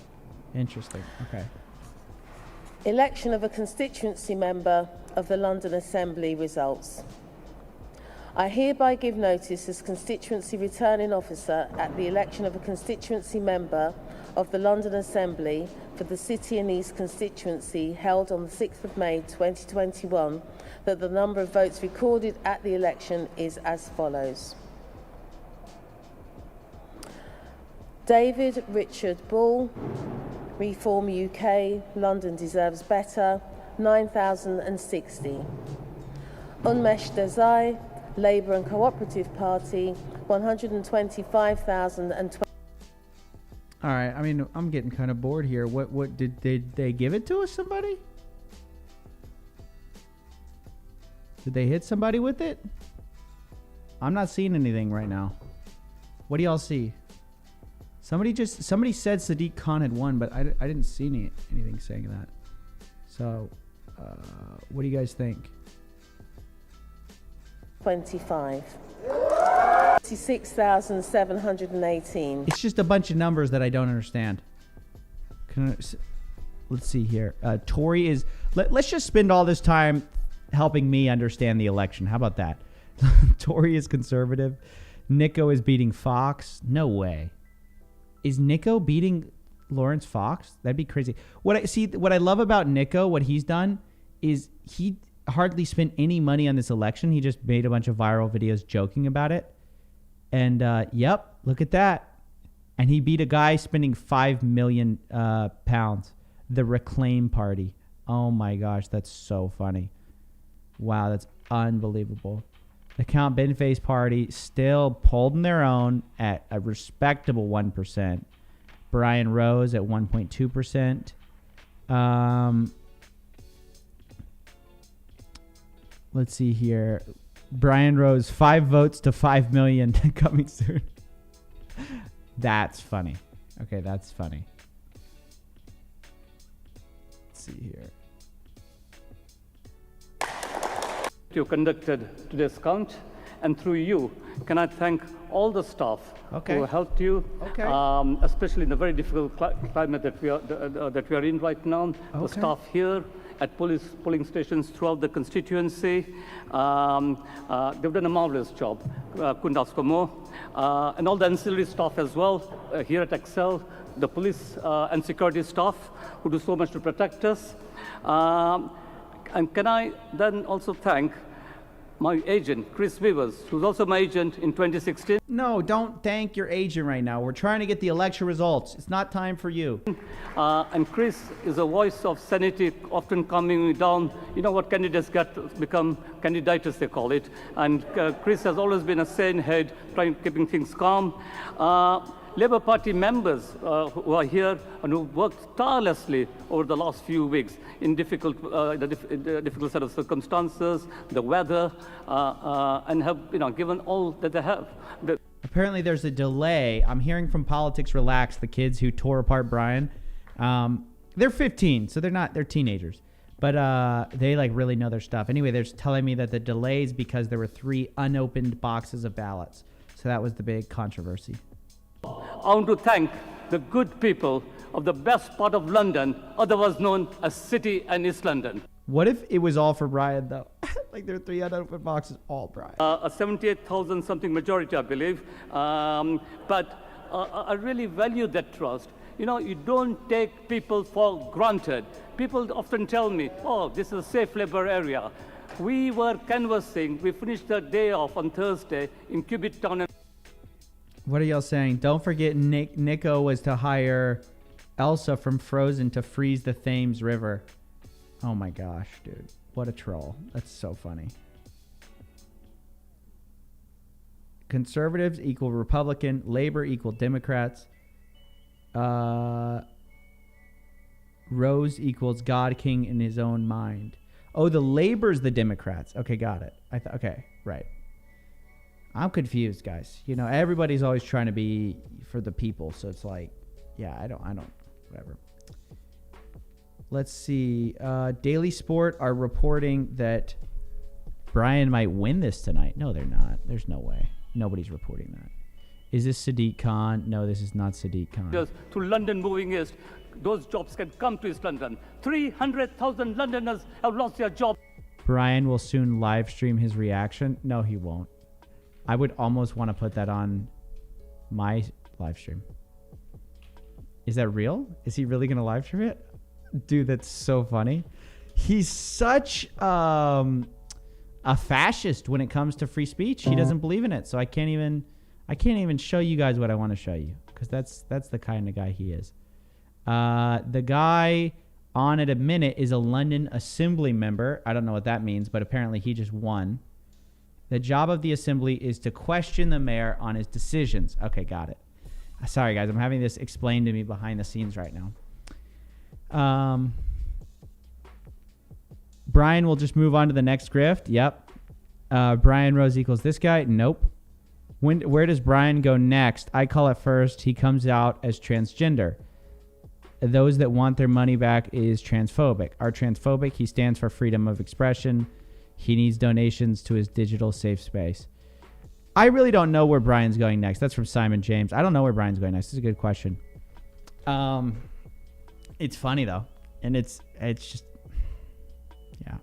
Interesting. Okay. Election of a constituency member of the London Assembly results. I hereby give notice as constituency returning officer at the election of a constituency member of the London Assembly for the City and East constituency held on the 6th of May 2021 that the number of votes recorded at the election is as follows. David Richard Bull, Reform UK, London Deserves Better, 9,060. Unmesh Desai, Labour and Cooperative Party, 125,020. All right. I mean, I'm getting kind of bored here. What did they give it to us? Somebody? Did they hit somebody with it? I'm not seeing anything right now. What do y'all see? Somebody said Sadiq Khan had won, but I didn't see anything saying that. So, what do you guys think? 25. 26,718. It's just a bunch of numbers that I don't understand. Let's see here. Tory is... Let's just spend all this time helping me understand the election. How about that? Tory is Conservative. Nico is beating Fox. No way. Is Nico beating Lawrence Fox? That'd be crazy. What I love about Nico, what he's done, is he hardly spent any money on this election. He just made a bunch of viral videos joking about it. And yep, look at that. And he beat a guy spending £5 million pounds. The Reclaim Party. Oh my gosh, that's so funny. Wow, that's unbelievable. The Count Binface Party still holding their own at a respectable 1%. Brian Rose at 1.2%. Let's see here. Brian Rose, 5 votes to 5 million coming soon. That's funny. Okay, that's funny. Let's see here. You conducted today's count, And through you, can I thank all the staff Okay. who helped you, Okay. especially in the very difficult climate that we are in right now. The Okay. staff here at polling stations throughout the constituency, they've done a marvelous job. Couldn't ask for more. And all the ancillary staff as well here at Excel, the police and security staff who do so much to protect us. And can I then also thank my agent, Chris Weavers, who's also my agent in 2016. No, don't thank your agent right now. We're trying to get the election results. It's not time for you. And Chris is a voice of sanity, often calming me down. You know what candidates become candidates, they call it. And Chris has always been a sane head, keeping things calm. Labour Party members who are here and who worked tirelessly over the last few weeks in difficult set of circumstances, the weather, and have given all that they have. Apparently there's a delay. I'm hearing from Politics Relax, the kids who tore apart Brian. They're 15, so they're teenagers. But they like really know their stuff. Anyway, they're telling me that the delay is because there were 3 unopened boxes of ballots. So that was the big controversy. I want to thank the good people of the best part of London, otherwise known as City and East London. What if it was all for Brian, though? Like there are 3 unopened boxes, all Brian. A 78,000 something majority, I believe. But I really value that trust. You don't take people for granted. People often tell me, oh, this is a safe Labour area. We were canvassing. We finished the day off on Thursday in Cubitt Town. What are y'all saying? Don't forget Nico was to hire Elsa from Frozen to freeze the Thames River. Oh my gosh, dude. What a troll. That's so funny. Conservatives equal Republican. Labor equal Democrats. Rose equals God King in his own mind. Oh, the Labor's the Democrats. Okay, got it. Okay, right. I'm confused, guys. Everybody's always trying to be for the people. So it's like, yeah, I don't, whatever. Let's see. Daily Sport are reporting that Brian might win this tonight. No, they're not. There's no way. Nobody's reporting that. Is this Sadiq Khan? No, this is not Sadiq Khan. To London moving east, those jobs can come to East London. 300,000 Londoners have lost their job. Brian will soon live stream his reaction. No, he won't. I would almost want to put that on my live stream. Is that real? Is he really going to live stream it? Dude, that's so funny. He's such a fascist when it comes to free speech. He doesn't believe in it. So I can't even show you guys what I want to show you, because that's the kind of guy he is. The guy on at a minute is a London Assembly member. I don't know what that means, but apparently he just won. The job of the assembly is to question the mayor on his decisions. Okay, got it. Sorry, guys. I'm having this explained to me behind the scenes right now. Brian will just move on to the next grift. Yep. Brian Rose equals this guy. Nope. Where does Brian go next? I call it first. He comes out as transgender. Those that want their money back is transphobic. Are transphobic. He stands for freedom of expression. He needs donations to his digital safe space. I really don't know where Brian's going next. That's from Simon James. I don't know where Brian's going next. This is a good question. It's funny though, and it's just, yeah.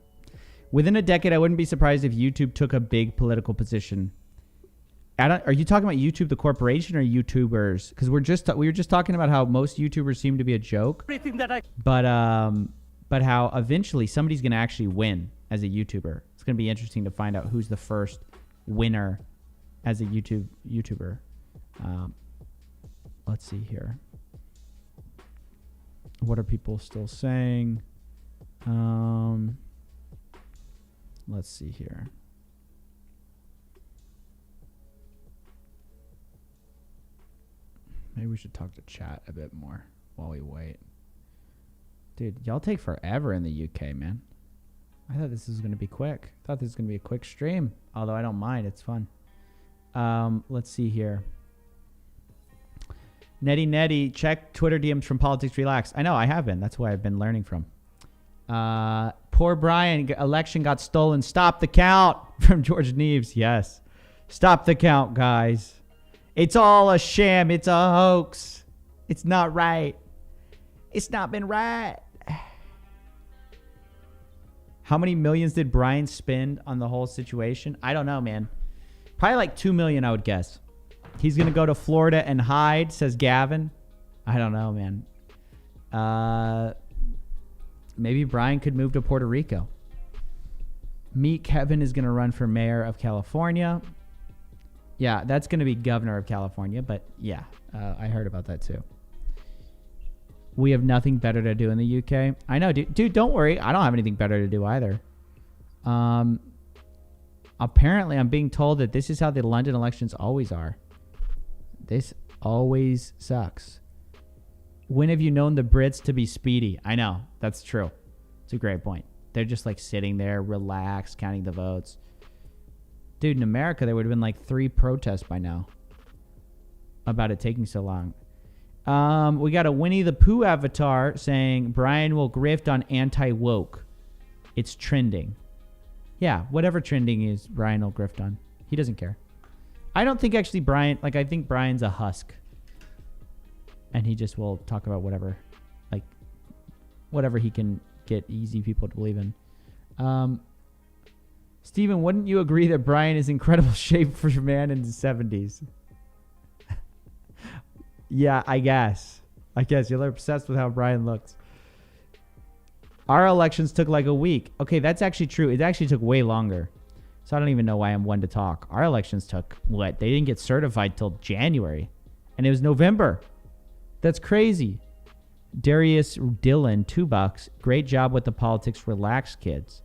Within a decade, I wouldn't be surprised if YouTube took a big political position. Are you talking about YouTube, the corporation, or YouTubers? Because we were just talking about how most YouTubers seem to be a joke. But how eventually somebody's going to actually win as a YouTuber. It's going to be interesting to find out who's the first winner as a YouTuber. Let's see here. What are people still saying? Let's see here. Maybe we should talk to chat a bit more while we wait. Dude, y'all take forever in the UK, man. I thought this was going to be quick. I thought this was going to be a quick stream. Although I don't mind. It's fun. Let's see here. Netty, check Twitter DMs from Politics Relax. I know, I have been. That's why I've been learning from. Poor Brian. Election got stolen. Stop the count. From George Neves. Yes. Stop the count, guys. It's all a sham. It's a hoax. It's not right. It's not been right. How many millions did Brian spend on the whole situation? I don't know, man. Probably like 2 million, I would guess. He's going to go to Florida and hide, says Gavin. I don't know, man. Maybe Brian could move to Puerto Rico. Meet Kevin is going to run for mayor of California. Yeah, that's going to be governor of California, but yeah, I heard about that too. We have nothing better to do in the UK. I know, dude, don't worry. I don't have anything better to do either. Apparently, I'm being told that this is how the London elections always are. This always sucks. When have you known the Brits to be speedy? I know, that's true. It's a great point. They're just like sitting there, relaxed, counting the votes. Dude, in America, there would have been like 3 protests by now about it taking so long. We got a Winnie the Pooh avatar saying Brian will grift on anti-woke. It's trending. Yeah, whatever trending is, Brian will grift on. He doesn't care. I don't think actually Brian, like I think Brian's a husk. And he just will talk about whatever, like whatever he can get easy people to believe in. Steven, wouldn't you agree that Brian is incredible shape for a man in the 70s? Yeah, I guess. You're obsessed with how Brian looks. Our elections took like a week. Okay, that's actually true. It actually took way longer. So I don't even know why I'm one to talk. Our elections took what? They didn't get certified till January. And it was November. That's crazy. Darius Dillon, $2. Great job with the politics relaxed kids.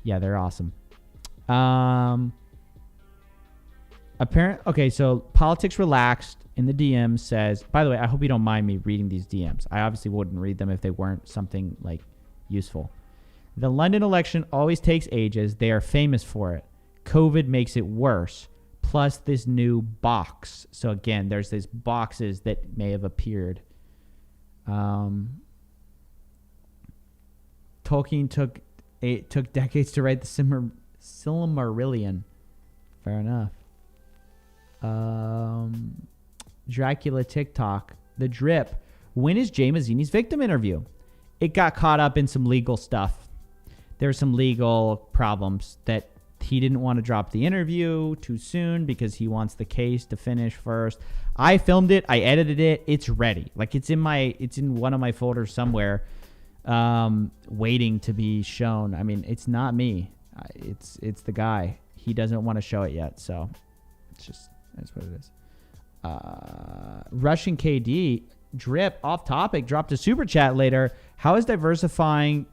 Yeah, they're awesome. Okay, so politics relaxed in the DM says, by the way, I hope you don't mind me reading these DMs. I obviously wouldn't read them if they weren't something like useful. The London election always takes ages. They are famous for it. COVID makes it worse. Plus this new box. So again, there's these boxes that may have appeared. Tolkien took decades to write the Silmarillion. Fair enough. Dracula TikTok. The Drip. When is Jay Mazzini's victim interview? It got caught up in some legal stuff. There's some legal problems that he didn't want to drop the interview too soon because he wants the case to finish first. I filmed it. I edited it. It's ready. Like it's in one of my folders somewhere, waiting to be shown. I mean, it's not me. It's the guy. He doesn't want to show it yet. So that's what it is. Russian KD Drip off topic dropped a super chat later. How is diversifying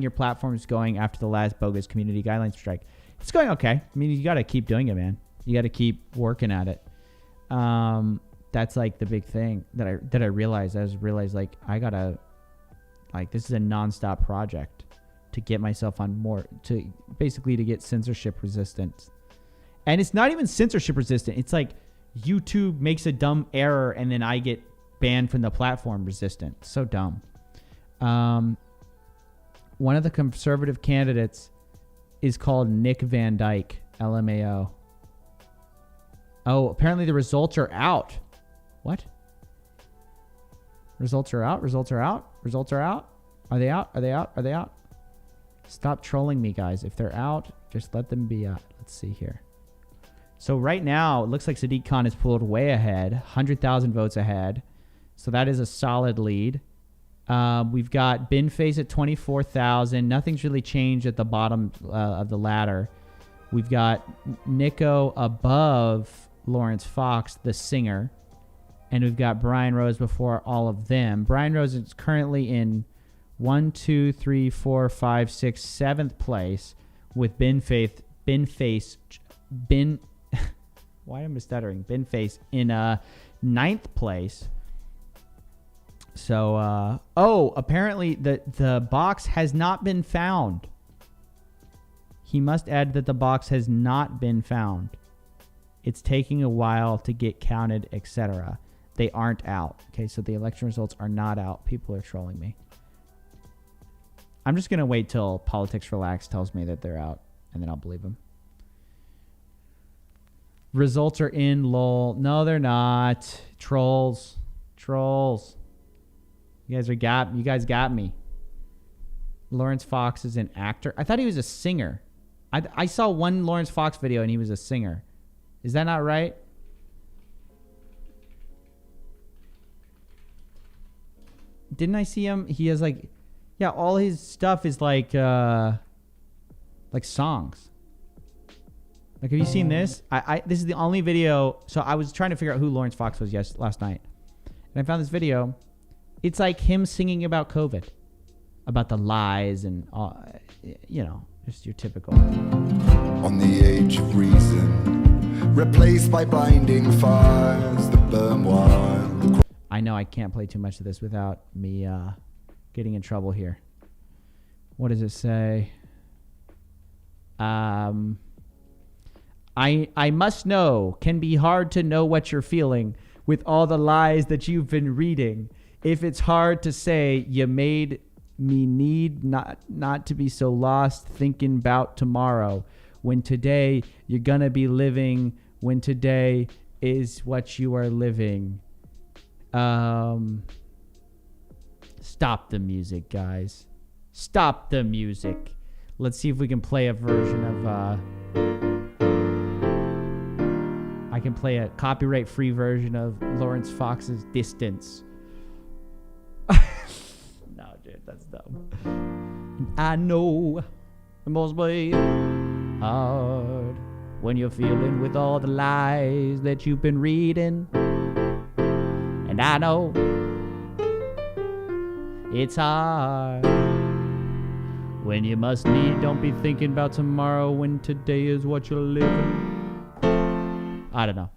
your platforms going after the last bogus community guidelines strike? It's going okay. I mean, you got to keep doing it, man. You got to keep working at it. That's like the big thing that I realized. Like I gotta, like, this is a nonstop project to get myself on more, to basically to get censorship resistant. And it's not even censorship resistant. It's like YouTube makes a dumb error and then I get banned from the platform resistant. So dumb. One of the conservative candidates is called Nick Van Dyke, LMAO. Oh, apparently the results are out. What? Results are out? Results are out? Results are out? Are they out? Are they out? Are they out? Stop trolling me, guys. If they're out, just let them be out. Let's see here. So right now, it looks like Sadiq Khan is pulled way ahead, 100,000 votes ahead. So that is a solid lead. We've got Binface at 24,000. Nothing's really changed at the bottom of the ladder. We've got Nico above Lawrence Fox, the singer. And we've got Brian Rose before all of them. Brian Rose is currently in 7th place with Binface why am I stuttering? Binface in 9th place. So, apparently the box has not been found. He must add that the box has not been found. It's taking a while to get counted, etc. They aren't out. Okay, so the election results are not out. People are trolling me. I'm just going to wait till Politics Relax tells me that they're out, and then I'll believe them. Results are in, lol. No, they're not. Trolls. You guys got me. Lawrence Fox is an actor. I thought he was a singer. I saw one Lawrence Fox video and he was a singer. Is that not right? Didn't I see him? He has like, yeah, all his stuff is like songs. Like, have you seen this? This is the only video. So I was trying to figure out who Lawrence Fox was last night. And I found this video. It's like him singing about COVID. About the lies and, just your typical. On the age of reason, replaced by blinding fires that burn wild. I know I can't play too much of this without me getting in trouble here. What does it say? I must know. Can be hard to know what you're feeling with all the lies that you've been reading. If it's hard to say, you made me need not to be so lost thinking about tomorrow. When today you're gonna be living. When today is what you are living. Stop the music, guys. Stop the music. Let's see if we can play a version of I can play a copyright-free version of Lawrence Fox's Distance. No, dude, that's dumb. I know it must be hard when you're feeling with all the lies that you've been reading. And I know it's hard when you must need. Don't be thinking about tomorrow when today is what you're living. I don't know.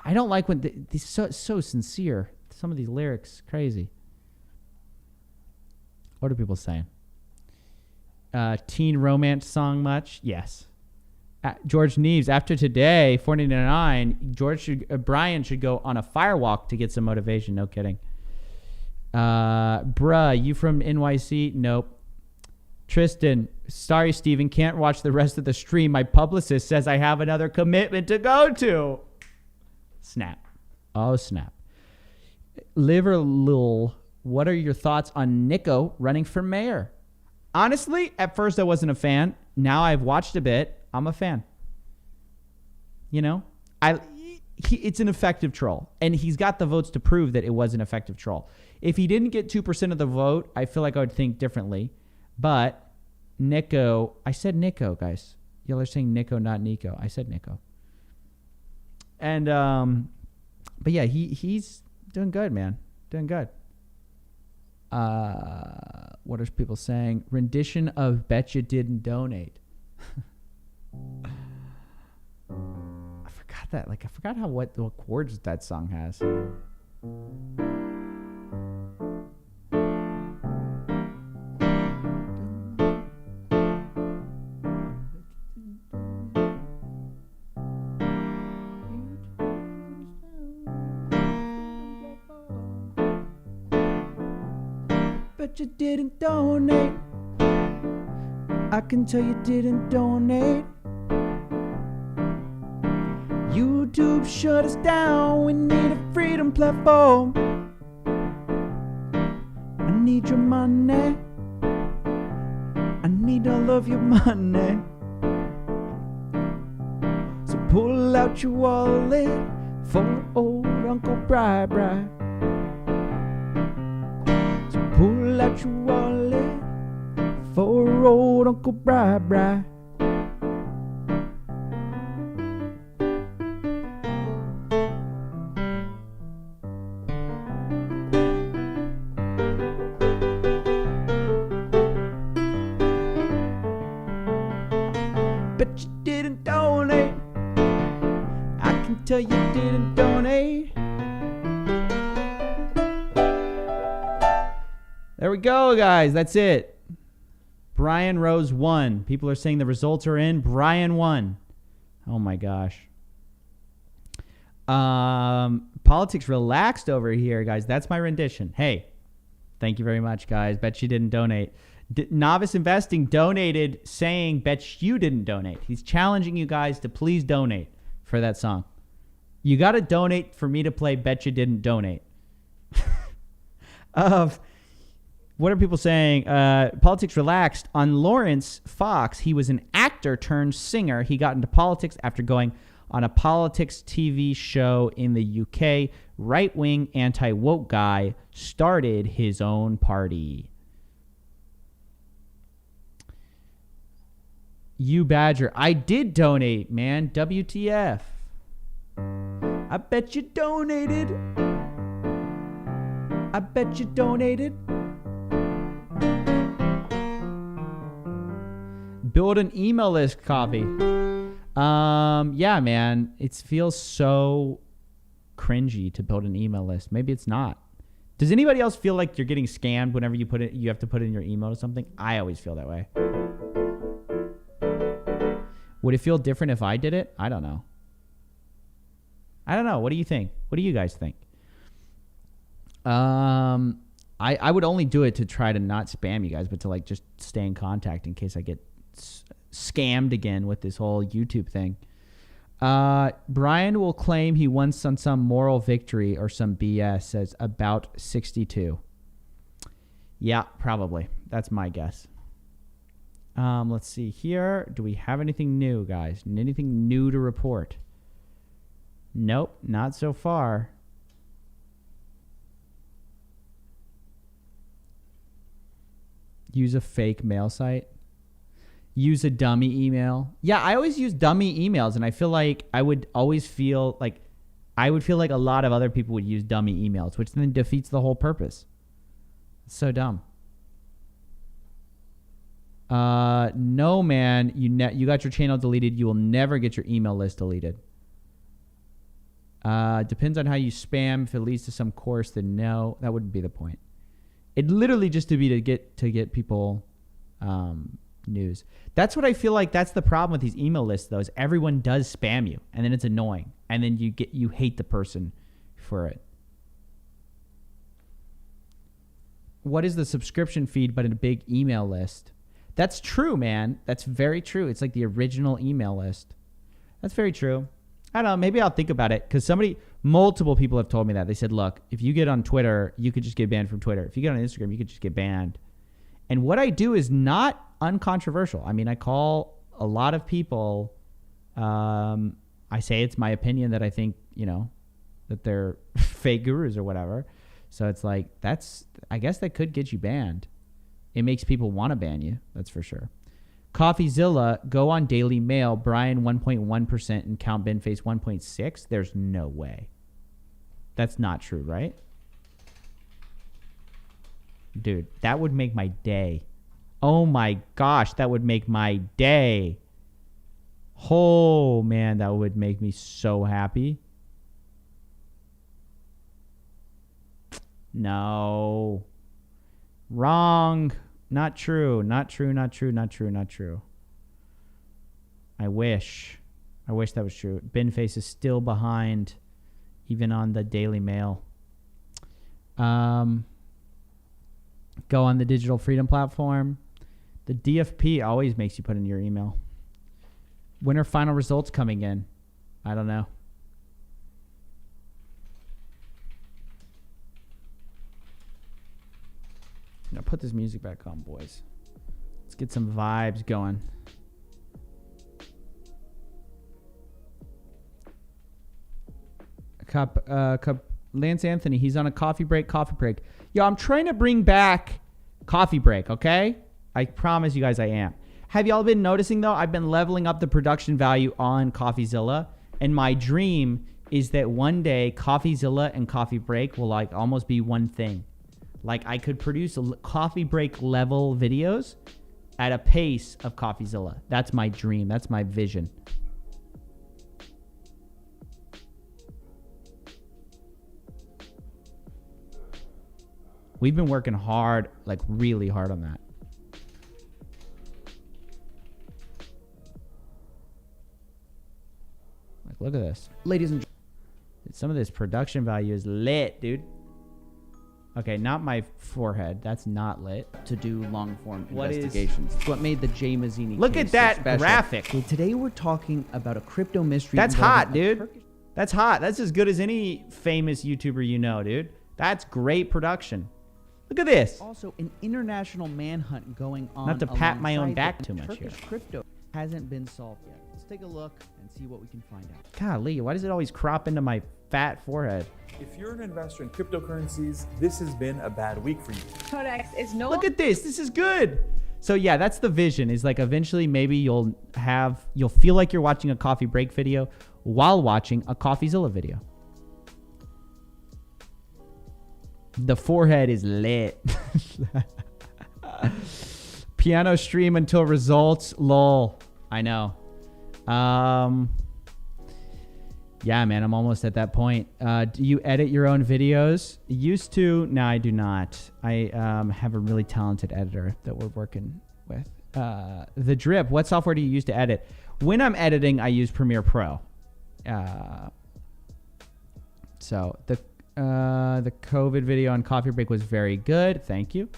I don't like when these so sincere. Some of these lyrics, crazy. What are people saying? Teen romance song much? Yes. George Neves, after today, 499, Brian should go on a firewalk to get some motivation. No kidding. Bruh, you from NYC? Nope. Tristan, sorry, Steven, can't watch the rest of the stream. My publicist says I have another commitment to go to. Snap. Oh, snap. Liverlul, what are your thoughts on Nico running for mayor? Honestly, at first I wasn't a fan. Now I've watched a bit. I'm a fan. You know, it's an effective troll, and he's got the votes to prove that it was an effective troll. If he didn't get 2% of the vote, I feel like I would think differently. But Nico, I said Nico, guys. Y'all are saying Nico, not Nico. I said Nico. And but yeah, he's doing good, man. Doing good. What are people saying? Rendition of Bet You Didn't Donate. I forgot that. Like, I forgot what chords that song has. Bet you didn't donate. I can tell you didn't donate. YouTube shut us down. We need a freedom platform. I need your money. I need all of your money. So pull out your wallet for old Uncle Bri. So pull out your wallet for old Uncle Bri. Bet you didn't donate. I can tell you didn't donate. There we go, guys. That's it. Brian Rose won. People are saying the results are in. Brian won. Oh my gosh. Politics relaxed over here, guys. That's my rendition. Hey, thank you very much, guys. Bet you didn't donate. Novice Investing donated saying, bet you didn't donate. He's challenging you guys to please donate for that song. You got to donate for me to play Bet You Didn't Donate. What are people saying? Politics relaxed. On Lawrence Fox, he was an actor turned singer. He got into politics after going on a politics TV show in the UK. Right-wing anti-woke guy started his own party. You Badger. I did donate, man. WTF. I bet you donated. I bet you donated. Build an email list, Coffee. Yeah, man. It feels so cringy to build an email list. Maybe it's not. Does anybody else feel like you're getting scammed whenever you have to put it in your email or something? I always feel that way. Would it feel different if I did it? I don't know. What do you think? What do you guys think? I would only do it to try to not spam you guys, but to like just stay in contact in case I get scammed again with this whole YouTube thing. Brian will claim he won some moral victory or some BS, says about 62. Yeah, probably. That's my guess. Let's see here. Do we have anything new, guys? Anything new to report? Nope, not so far. Use a fake mail site. Use a dummy email. Yeah, I always use dummy emails, and I feel like I would feel like a lot of other people would use dummy emails, which then defeats the whole purpose. It's so dumb. No, man, you got your channel deleted. You will never get your email list deleted. Depends on how you spam. If it leads to some course, then no, that wouldn't be the point. It literally just to get people news. That's what I feel like. That's the problem with these email lists, though, is everyone does spam you, and then it's annoying, and then you hate the person for it. What is the subscription feed but in a big email list? That's true, man. That's very true. It's like the original email list. That's very true. I don't know. Maybe I'll think about it because multiple people have told me that. They said, look, if you get on Twitter, you could just get banned from Twitter. If you get on Instagram, you could just get banned. And what I do is not uncontroversial. I mean, I call a lot of people. I say it's my opinion that I think, that they're fake gurus or whatever. So it's like, I guess that could get you banned. It makes people want to ban you. That's for sure. Coffeezilla, go on Daily Mail. Brian 1.1% and Count Benface 1.6. There's no way. That's not true, right? Dude, that would make my day. Oh my gosh, that would make my day. Oh man, that would make me so happy. No. Wrong. Not true. Not true. Not true. Not true. Not true. I wish that was true. Benface is still behind, even on the Daily Mail. Go on the Digital Freedom Platform. The DFP always makes you put in your email. When are final results coming in? I don't know. Now put this music back on, boys. Let's get some vibes going. Lance Anthony, he's on a coffee break. Yo, I'm trying to bring back coffee break, okay? I promise you guys I am. Have y'all been noticing, though? I've been leveling up the production value on Coffeezilla, and my dream is that one day Coffeezilla and Coffee Break will like almost be one thing. Like I could produce coffee break level videos at a pace of Coffeezilla. That's my dream. That's my vision. We've been working hard, like really hard on that. Like, look at this. Ladies and gentlemen, some of this production value is lit, dude. Okay, not my forehead. That's not lit. To do long-form What is- investigations. It's what made the Jay Mazzini Look case at so that special. graphic. So today we're talking about a crypto mystery. That's involving hot, a dude. Turkish- That's hot. That's as good as any famous YouTuber you know, dude. That's great production. Look at this. Also, an international manhunt going on. Not to pat my own alongside back the too much Turkish here. crypto hasn't been solved yet. Let's take a look and see what we can find out. Golly, why does it always crop into my fat forehead? If you're an investor in cryptocurrencies, this has been a bad week for you. Correct. It's no. Look at this. This is good. So yeah, that's the vision. Is like eventually maybe you'll feel like you're watching a coffee break video while watching a Coffeezilla video. The forehead is lit. Piano stream until results. Lol. I know. Yeah, man, I'm almost at that point. Do you edit your own videos? Used to. No, I do not. I have a really talented editor that we're working with. The Drip. What software do you use to edit? When I'm editing, I use Premiere Pro. So the COVID video on Coffee Break was very good. Thank you.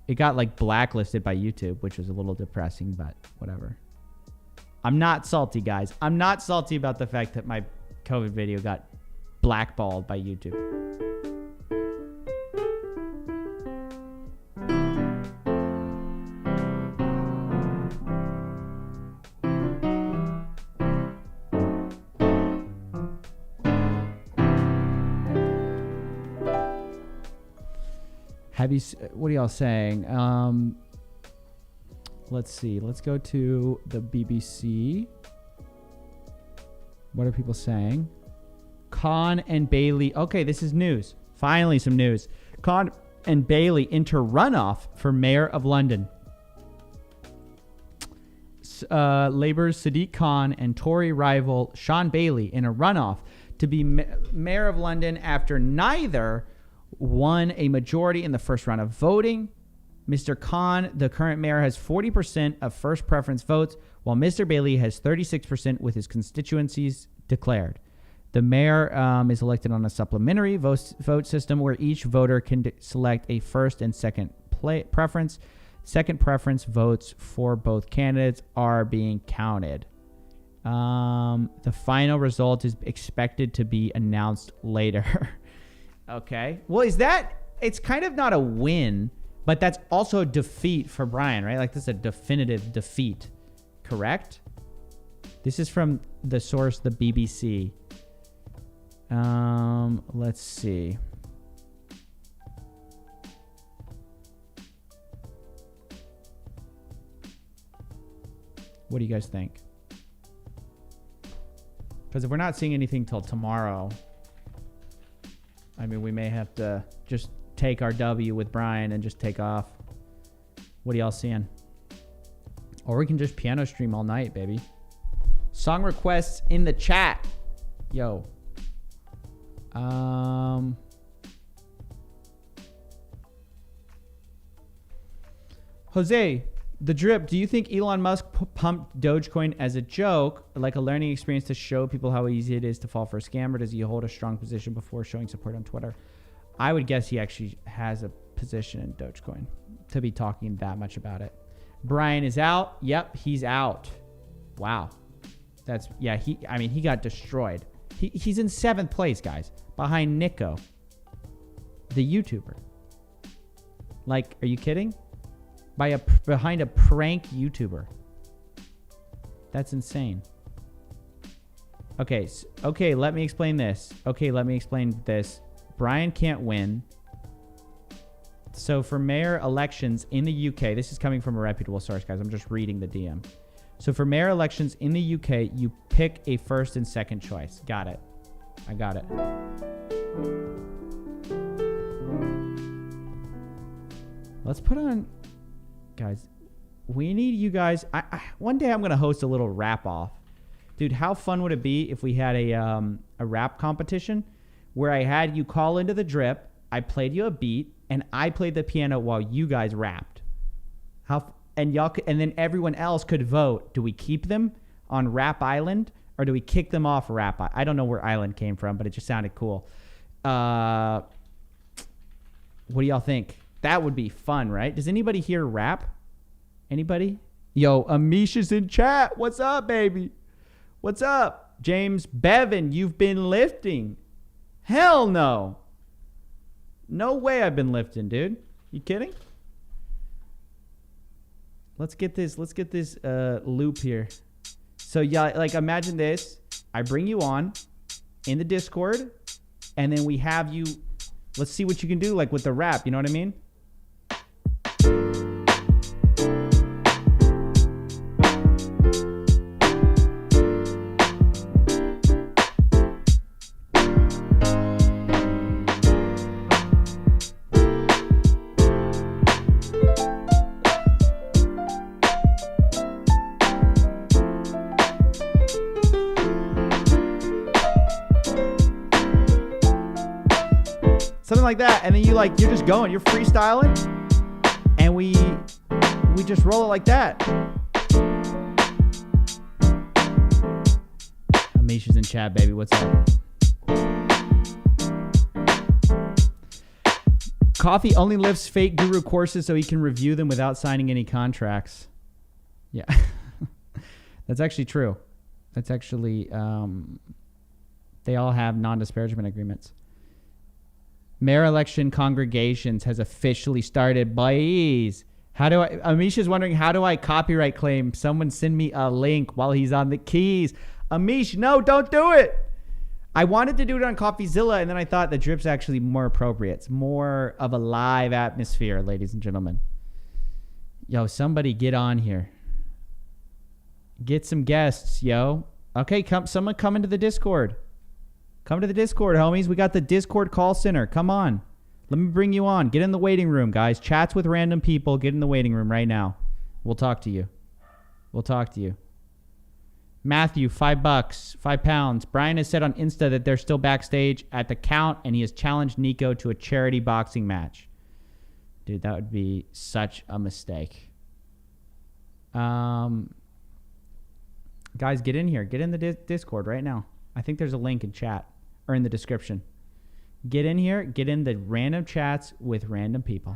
It got like blacklisted by YouTube, which was a little depressing, but whatever. I'm not salty, guys. I'm not salty about the fact that my COVID video got blackballed by YouTube. What are y'all saying? Let's see. Let's go to the BBC. What are people saying? Khan and Bailey. Okay, this is news. Finally, some news. Khan and Bailey enter runoff for Mayor of London. Labour's Sadiq Khan and Tory rival Sean Bailey in a runoff to be Mayor of London after neither won a majority in the first round of voting. Mr. Khan, the current mayor, has 40% of first preference votes, while Mr. Bailey has 36% with his constituencies declared. The mayor is elected on a supplementary vote system where each voter can select a first and second preference. Second preference votes for both candidates are being counted. The final result is expected to be announced later. Okay. Well, it's kind of not a win, but that's also a defeat for Brian, right? Like this is a definitive defeat, correct? This is from the source, the BBC. Let's see. What do you guys think? Because if we're not seeing anything till tomorrow, I mean, we may have to just take our W with Brian and just take off. What are y'all seeing? Or we can just piano stream all night, baby. Song requests in the chat. Yo. Jose, the Drip, do you think Elon Musk pumped Dogecoin as a joke, like a learning experience to show people how easy it is to fall for a scam, or does he hold a strong position before showing support on Twitter? I would guess he actually has a position in Dogecoin to be talking that much about it. Brian is out. Yep, he's out. Wow. He got destroyed. He's in 7th place, guys, behind Nico, the YouTuber. Like, are you kidding? Behind a prank YouTuber. That's insane. Okay, let me explain this. Brian can't win. So for mayor elections in the UK, this is coming from a reputable source, guys. I'm just reading the DM. So for mayor elections in the UK, you pick a first and second choice. Got it. I got it. Let's put on... Guys, we need you guys. One day I'm going to host a little rap off. Dude, how fun would it be if we had a rap competition where I had you call into the Drip, I played you a beat, and I played the piano while you guys rapped. And then everyone else could vote. Do we keep them on Rap Island or do we kick them off Rap Island? I don't know where Island came from, but it just sounded cool. What do y'all think? That would be fun, right? Does anybody here rap? Anybody? Yo, Amish is in chat. What's up, baby? What's up? James Bevan, you've been lifting. Hell no. No way I've been lifting, dude. You kidding? Let's get this loop here. So yeah, like imagine this. I bring you on in the Discord, and then we have you, let's see what you can do like with the rap, you know what I mean? Something like that, and then you're just going, you're freestyling, and we just roll it like that. Amish is in chat, baby. What's up? Coffee only lifts fake guru courses so he can review them without signing any contracts. Yeah, that's actually true. That's actually they all have non-disparagement agreements. Mayor election congregations has officially started. Boys, Amisha's wondering, how do I copyright claim? Someone send me a link while he's on the keys. Amish, no, don't do it. I wanted to do it on Coffeezilla, and then I thought the drip's actually more appropriate. It's more of a live atmosphere, ladies and gentlemen. Yo, somebody get on here. Get some guests, yo. Okay, someone come into the Discord. Come to the Discord, homies. We got the Discord call center. Come on. Let me bring you on. Get in the waiting room, guys. Chats with random people. Get in the waiting room right now. We'll talk to you. We'll talk to you. Matthew, $5, £5. Brian has said on Insta that they're still backstage at the count, and he has challenged Nico to a charity boxing match. Dude, that would be such a mistake. Guys, get in here. Get in the Discord right now. I think there's a link in chat or in the description. Get in here. Get in the random chats with random people.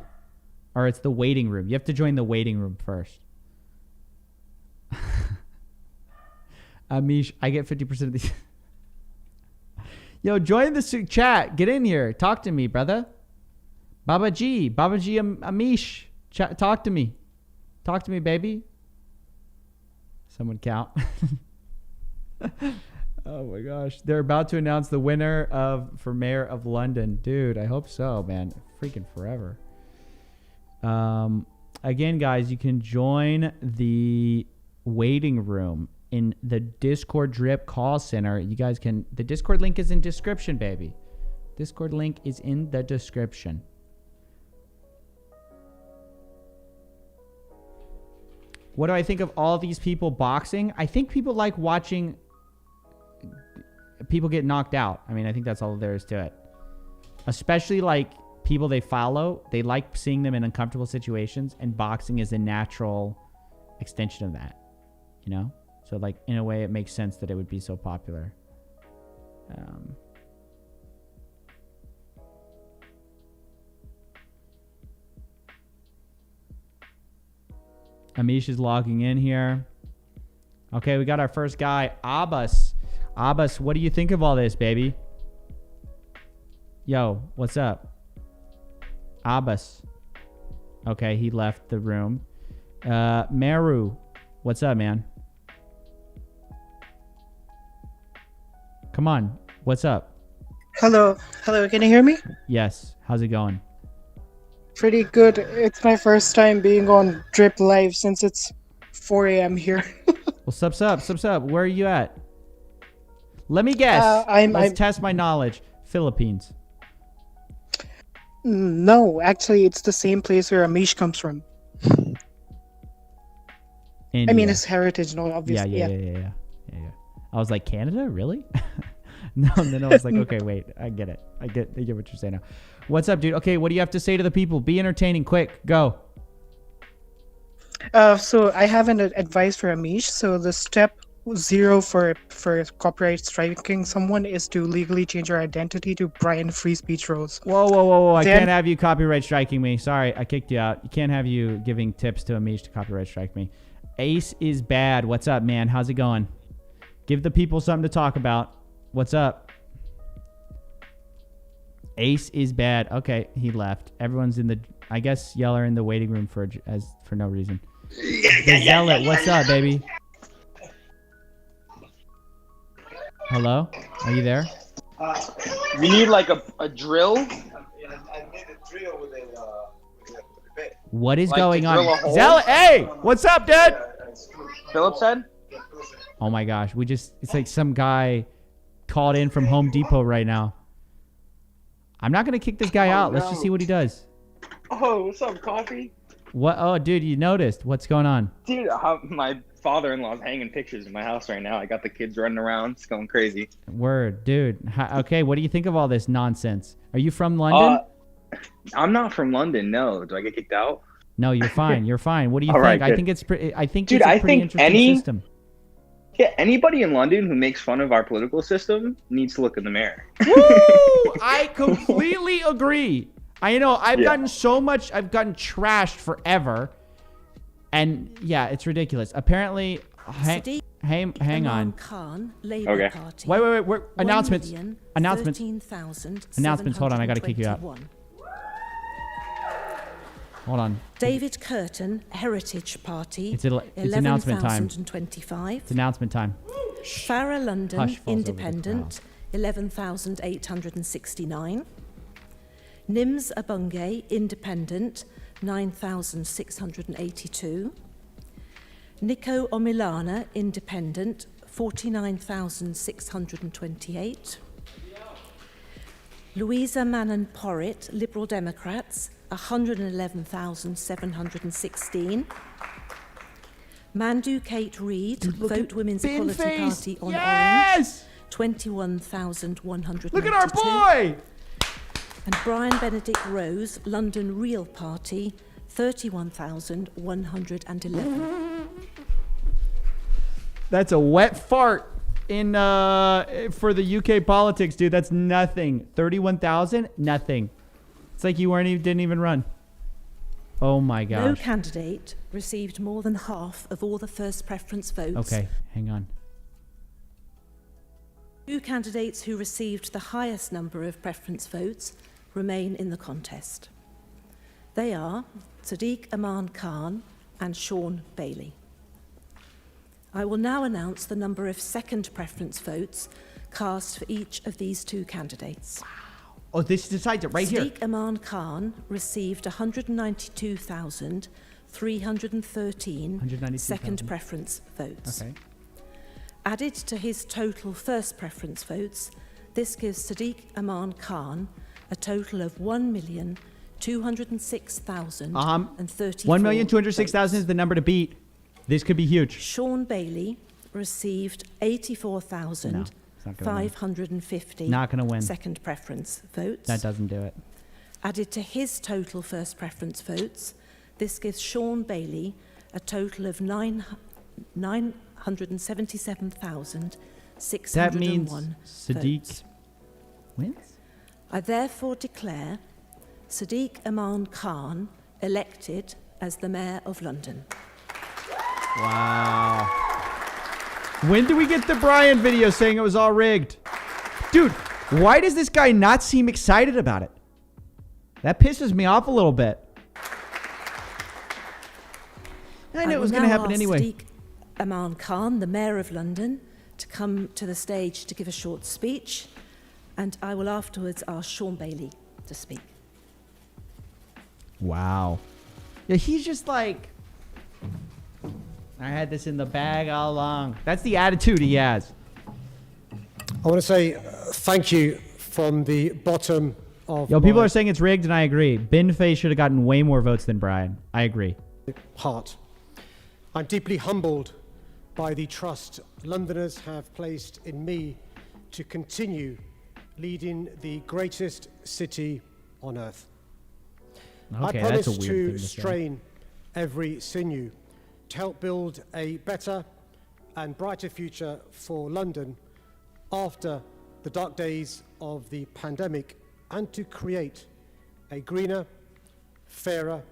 Or it's the waiting room. You have to join the waiting room first. Amish, I get 50% of these. Yo, join the chat. Get in here. Talk to me, brother. Baba G, Amish. Talk to me. Talk to me, baby. Someone count. Oh my gosh. They're about to announce the winner for Mayor of London. Dude, I hope so, man. Freaking forever. Again, guys, you can join the waiting room in the Discord Drip call center. You guys can, the Discord link is in description, baby. Discord link is in the description. What do I think of all these people boxing? I think people like watching people get knocked out. I mean, I think that's all there is to it. Especially like people they follow. They like seeing them in uncomfortable situations, and boxing is a natural extension of that, you know? So like in a way it makes sense that it would be so popular. Amish is logging in here. Okay, we got our first guy, Abbas. Abbas, what do you think of all this, baby? Yo, what's up? Abbas. Okay, he left the room. Meru, what's up, man? Come on, what's up? Hello, can you hear me? Yes, how's it going? Pretty good. It's my first time being on Drip Live since it's 4 a.m. here. Well, sups up. Where are you at? Let me guess. Let's test my knowledge. Philippines. No, actually, it's the same place where Amish comes from. India. I mean, his heritage, no, obviously. Yeah. I was like, Canada? Really? No. I was like, okay, wait. I get it. I get what you're saying now. What's up, dude? Okay, what do you have to say to the people? Be entertaining. Quick, go. So I have an advice for Amish. So the step 0 for copyright striking someone is to legally change your identity to Brian Free Speech Rose. Whoa. I Then- can't have you copyright striking me. Sorry, I kicked you out. You can't have you giving tips to Amish to copyright strike me. Ace is bad. What's up, man? How's it going? Give the people something to talk about. What's up? Ace is bad. Okay, he left. Everyone's in the... I guess y'all are in the waiting room for no reason. The Zealot, what's up, baby? Hello? Are you there? You need like a drill? I made a drill with a bit. What is Like going to drill a on? hole? Zealot, hey! What's up, dude? Phillips head? Oh my gosh, it's like some guy called in from Home Depot right now. I'm not going to kick this guy out. Let's just see what he does. Oh, what's up, Coffee? What? Oh, dude, you noticed. What's going on? Dude, my father-in-law's hanging pictures in my house right now. I got the kids running around. It's going crazy. Word, dude. Okay, what do you think of all this nonsense? Are you from London? I'm not from London, no. Do I get kicked out? No, you're fine. You're fine. What do you All think? right, I think it's pretty. I think Dude, it's a I pretty think interesting system. Yeah, anybody in London who makes fun of our political system needs to look in the mirror. Woo! I completely agree. I know. I've gotten so much. I've gotten trashed forever, and yeah, it's ridiculous. Apparently, hang on. Khan, Labour Okay. Party. Wait. Announcements. Announcements. Hold on. I got to kick you out. Hold on. David Curtin, Heritage Party. It's announcement time. 11,025. It's announcement time. Farah London, Hush falls over the Independent, 11,869. Nims Abunge, Independent, 9,682. Nico Omilana, Independent, 49,628. Louisa Manon Porritt, Liberal Democrats, 111,716. Mandu Kate Reid, Vote Women's Equality Party on Orange, 21,192. Look at our boy! And Brian Benedict Rose, London Real Party, 31,111. That's a wet fart in for the UK politics, dude. That's nothing. 31,000, nothing. It's like you didn't even run. Oh my gosh. No candidate received more than half of all the first preference votes. Okay, hang on. 2 candidates who received the highest number of preference votes remain in the contest. They are Sadiq Aman Khan and Sean Bailey. I will now announce the number of second preference votes cast for each of these 2 candidates. Oh, this decides it right here. Sadiq Aman Khan received 192,313 second preference votes. Okay. Added to his total first preference votes, this gives Sadiq Aman Khan a total of 1,206,034 1,206,000 is the number to beat. This could be huge. Sean Bailey received 84,550 Not gonna win. second preference votes. That doesn't do it. Added to his total first preference votes, this gives Sean Bailey a total of 977,601 That means Sadiq votes. wins? I therefore declare Sadiq Aman Khan elected as the Mayor of London. Wow. When do we get the Brian video saying it was all rigged? Dude, why does this guy not seem excited about it? That pisses me off a little bit. I knew it was going to happen anyway. Sadiq Aman Khan, the Mayor of London, to come to the stage to give a short speech, and I will afterwards ask Sean Bailey to speak. Wow. Yeah, he's just like, I had this in the bag all along. That's the attitude he has. I want to say thank you from the bottom of People my are saying it's rigged, and I agree. Binface should have gotten way more votes than Brian. I agree. heart. I'm deeply humbled by the trust Londoners have placed in me to continue leading the greatest city on earth. Okay, I promise that's a weird to thing to say. strain every sinew to help build a better, and brighter future for London after the dark days of the pandemic, and to create a greener, fairer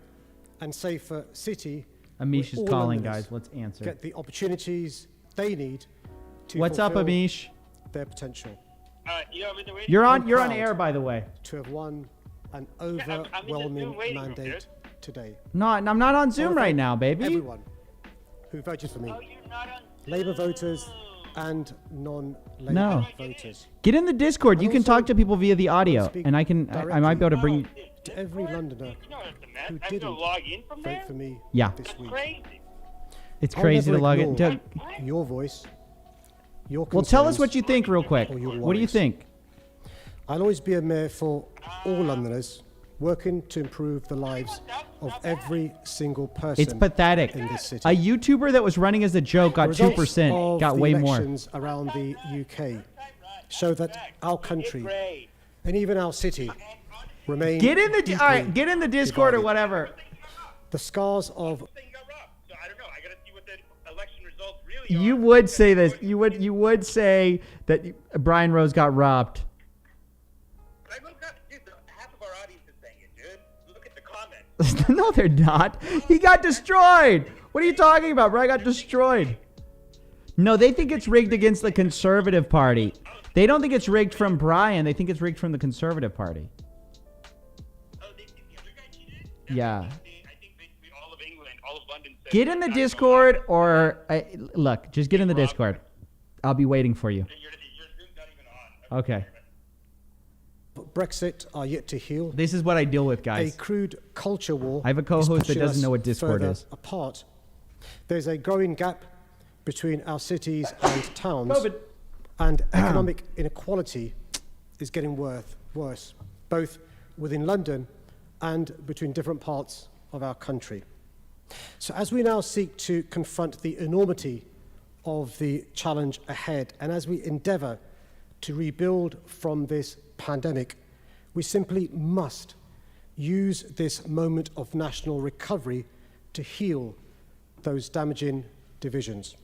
and safer city. Amish is calling, guys. Let's answer. Get the opportunities they need to What's up, fulfill Amish? their potential. You're on air, by the way. To have won an overwhelming mandate today. No, I'm not on Zoom right now, baby. Everyone who voted for me, Labour voters and non-Labour voters. Get in the Discord. You can talk to people via the audio, and I might be able to bring you. To every Londoner who didn't vote for me this week. It's crazy to log in. Your voice. Your well, tell us what you think real quick. What do you think? I'll always be a mayor for all Londoners, working to improve the lives of every single person. It's pathetic. In this city. A YouTuber that was running as a joke got 2%, got way more. Elections around the UK show that our country and even our city remain. Get in the all right. Get in the Discord or whatever. The scars of. You would say this. You would say that Brian Rose got robbed. No, they're not. He got destroyed. What are you talking about? Brian got destroyed. No, they think it's rigged against the Conservative Party. They don't think it's rigged from Brian. They think it's rigged from the Conservative Party. Yeah. Get in the Discord or look, just get in the Discord. I'll be waiting for you. Okay. Brexit are yet to heal. This is what I deal with, guys. A crude culture war. I have a co-host that doesn't know what Discord is. Apart. There's a growing gap between our cities and towns. COVID. And economic inequality is getting worse, both within London and between different parts of our country. So as we now seek to confront the enormity of the challenge ahead, and as we endeavour to rebuild from this pandemic, we simply must use this moment of national recovery to heal those damaging divisions.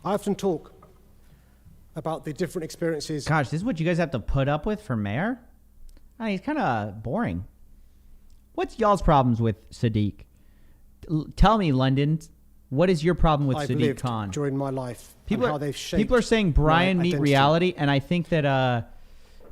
I often talk about the different experiences. Gosh, this is what you guys have to put up with for mayor? I mean, he's kind of boring. What's y'all's problems with Sadiq? Tell me, London, what is your problem with Sadiq Khan? During my life, people how they've shaped people are saying Brian meet identity. reality, and I think that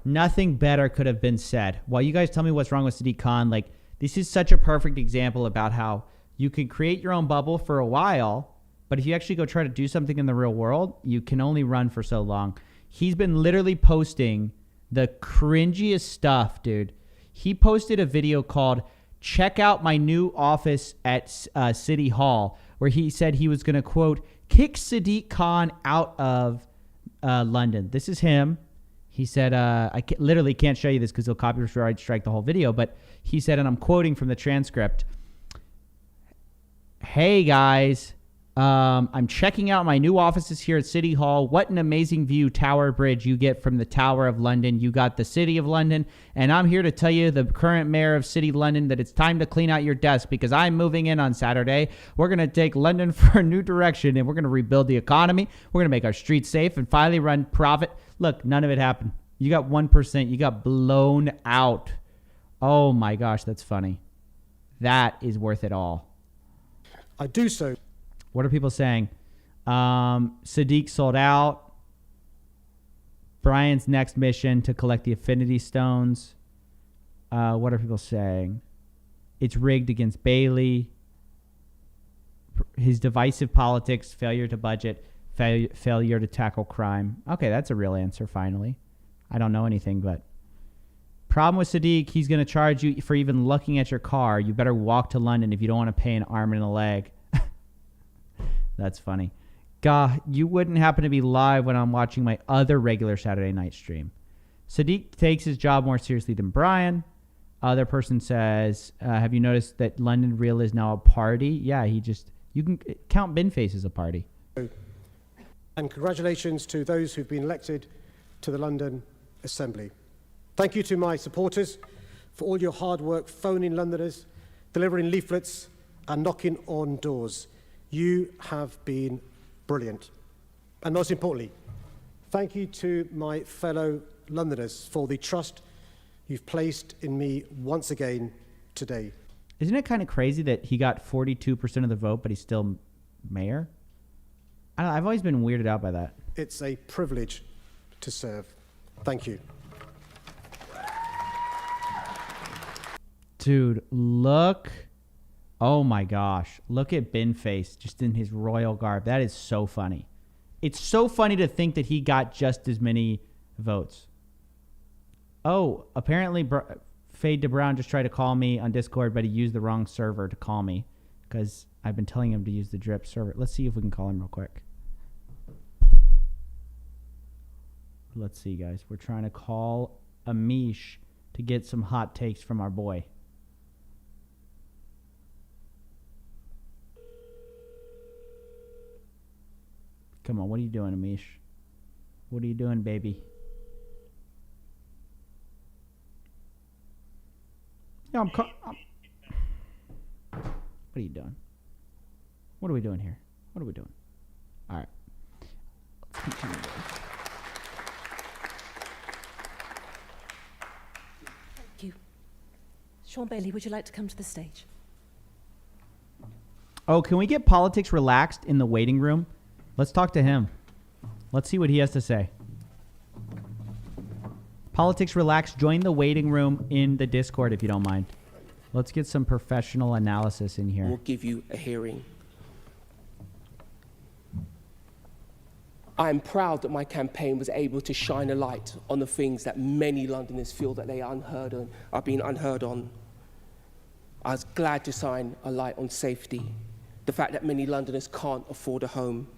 nothing better could have been said. While you guys tell me what's wrong with Sadiq Khan, like this is such a perfect example about how you can create your own bubble for a while, but if you actually go try to do something in the real world, you can only run for so long. He's been literally posting the cringiest stuff, dude. He posted a video called "Check Out My New Office at City Hall," where he said he was going to, quote, kick Sadiq Khan out of London. This is him. He said, I literally can't show you this because he'll copyright strike the whole video, but he said, and I'm quoting from the transcript, "Hey guys, I'm checking out my new offices here at City Hall. What an amazing view, Tower Bridge, you get from the Tower of London. You got the City of London. And I'm here to tell you, the current mayor of City London, that it's time to clean out your desk because I'm moving in on Saturday. We're going to take London for a new direction and we're going to rebuild the economy. We're going to make our streets safe and finally run profit." Look, none of it happened. You got 1%. You got blown out. Oh my gosh, that's funny. That is worth it all. I do so. What are people saying? Sadiq sold out. Brian's next mission to collect the Affinity Stones. What are people saying? It's rigged against Bailey. His divisive politics, failure to budget, failure to tackle crime. Okay, that's a real answer, finally. I don't know anything, but... Problem with Sadiq, he's going to charge you for even looking at your car. You better walk to London if you don't want to pay an arm and a leg. That's funny. God, you wouldn't happen to be live when I'm watching my other regular Saturday night stream. Sadiq takes his job more seriously than Brian. Other person says, have you noticed that London Real is now a party? Yeah, you can count Binface as a party. And congratulations to those who've been elected to the London Assembly. Thank you to my supporters for all your hard work phoning Londoners, delivering leaflets and knocking on doors. You have been brilliant. And most importantly, thank you to my fellow Londoners for the trust you've placed in me once again today. Isn't it kind of crazy that he got 42% of the vote, but he's still mayor? I don't know, I've always been weirded out by that. It's a privilege to serve. Thank you. Dude, look. Oh my gosh. Look at Bin Face just in his royal garb. That is so funny. It's so funny to think that he got just as many votes. Oh, apparently Fade to Brown just tried to call me on Discord, but he used the wrong server to call me because I've been telling him to use the drip server. Let's see if we can call him real quick. Let's see, guys. We're trying to call Amish to get some hot takes from our boy. Come on, what are you doing, Amish? What are you doing, baby? Yeah, what are you doing? What are we doing here? What are we doing? All right. Let's continue this. Thank you. Sean Bailey, would you like to come to the stage? Oh, can we get politics relaxed in the waiting room? Let's talk to him. Let's see what he has to say. Politics relaxed. Join the waiting room in the Discord if you don't mind. Let's get some professional analysis in here. We'll give you a hearing. I'm proud that my campaign was able to shine a light on the things that many Londoners feel that they are being unheard on. I was glad to shine a light on safety, the fact that many Londoners can't afford a home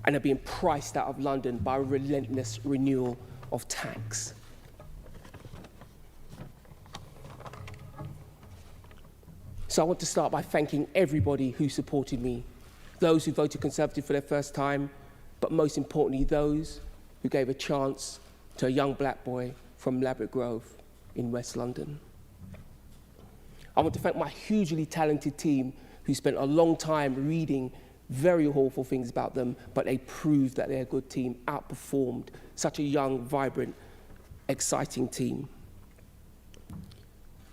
and are being priced out of London by a relentless renewal of tax. So I want to start by thanking everybody who supported me, those who voted Conservative for their first time, but most importantly, those who gave a chance to a young black boy from Ladbroke Grove in West London. I want to thank my hugely talented team who spent a long time reading very awful things about them, but they proved that they're a good team, outperformed such a young, vibrant, exciting team.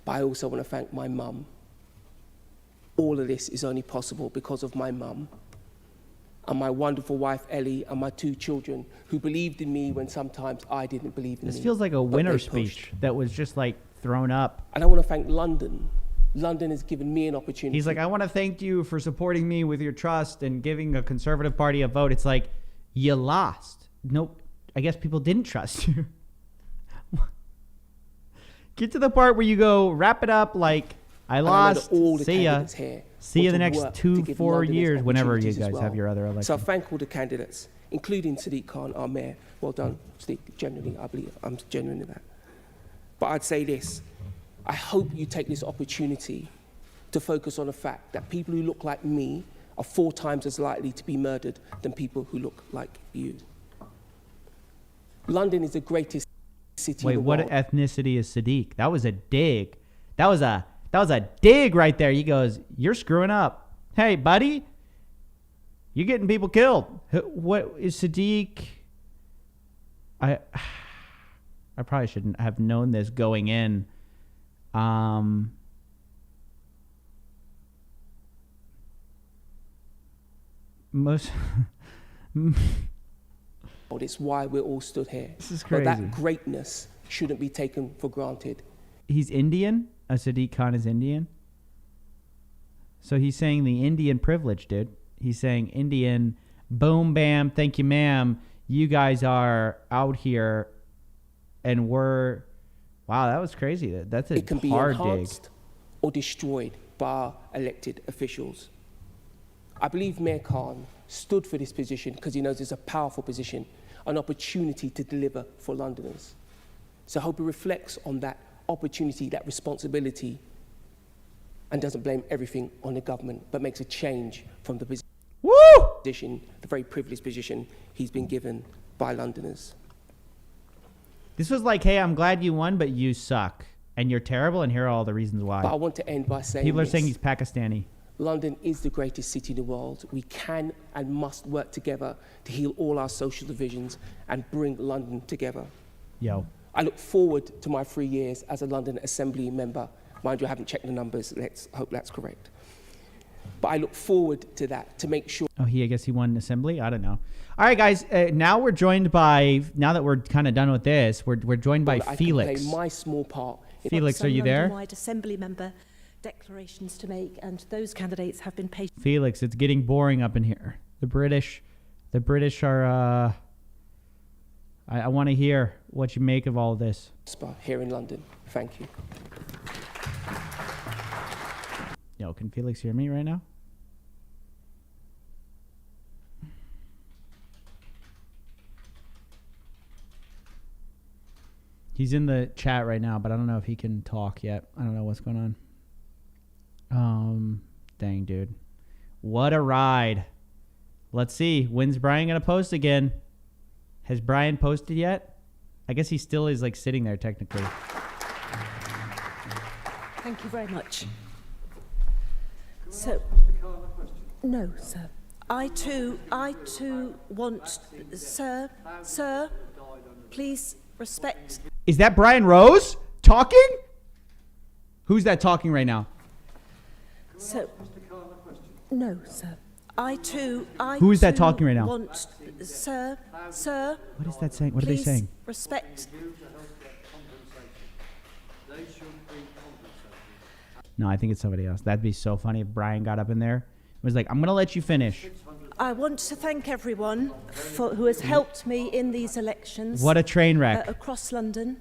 But I also want to thank my mum. All of this is only possible because of my mum and my wonderful wife, Ellie, and my 2 children who believed in me when sometimes I didn't believe in me. This feels like a winner speech that was just like thrown up. And I want to thank London. London has given me an opportunity. He's like, I want to thank you for supporting me with your trust and giving a Conservative Party a vote. It's like, you lost. Nope. I guess people didn't trust you. Get to the part where you go, wrap it up like, I lost. See ya. See you the next 2-4 years, whenever you guys have your other election. So I thank all the candidates, including Sadiq Khan, our mayor. Well done, Sadiq. Genuinely, I believe I'm genuine in that. But I'd say this. I hope you take this opportunity to focus on the fact that people who look like me are 4 times as likely to be murdered than people who look like you. London is the greatest city in the world. Wait, what ethnicity is Sadiq? That was a dig. That was a dig right there. He goes, you're screwing up. Hey, buddy, you're getting people killed. What is Sadiq? I probably shouldn't have known this going in. It's why we're all stood here. This is crazy. But that greatness shouldn't be taken for granted. He's Indian? Sadiq Khan is Indian? So he's saying the Indian privilege, dude. He's saying Indian, boom, bam, thank you, ma'am. You guys are out here and we're... Wow, that was crazy. That's a hard dig. It can be enhanced or destroyed by our elected officials. I believe Mayor Khan stood for this position because he knows it's a powerful position, an opportunity to deliver for Londoners. So I hope he reflects on that opportunity, that responsibility, and doesn't blame everything on the government, but makes a change from the position, the very privileged position he's been given by Londoners. This was like, hey, I'm glad you won, but you suck. And you're terrible, and here are all the reasons why. But I want to end by saying people are saying he's Pakistani. London is the greatest city in the world. We can and must work together to heal all our social divisions and bring London together. Yo. I look forward to my 3 years as a London Assembly member. Mind you, I haven't checked the numbers. Let's hope that's correct. But I look forward to that to make sure. Oh, I guess he won assembly. I don't know. All right, guys. Now we're joined by. Now that we're kind of done with this, we're joined by Felix. I can play my small part. Felix, are you there? London-wide Assembly member declarations to make, and those candidates have been patient. Felix, it's getting boring up in here. The British are. I want to hear what you make of all of this. Here in London. Thank you. Yo, can Felix hear me right now? He's in the chat right now, but I don't know if he can talk yet. I don't know what's going on. Dang, dude. What a ride. Let's see. When's Brian going to post again? Has Brian posted yet? I guess he still is like sitting there technically. Thank you very much. So, no, sir. I too want, sir, please respect. Is that Brian Rose talking? Who's that talking right now? So, no, sir. I Who is that talking right now? Want, sir. What is that saying? What are they saying? Respect. No, I think it's somebody else. That'd be so funny if Brian got up in there and was like, I'm going to let you finish. I want to thank everyone who has helped me in these elections. What a train wreck. Across London.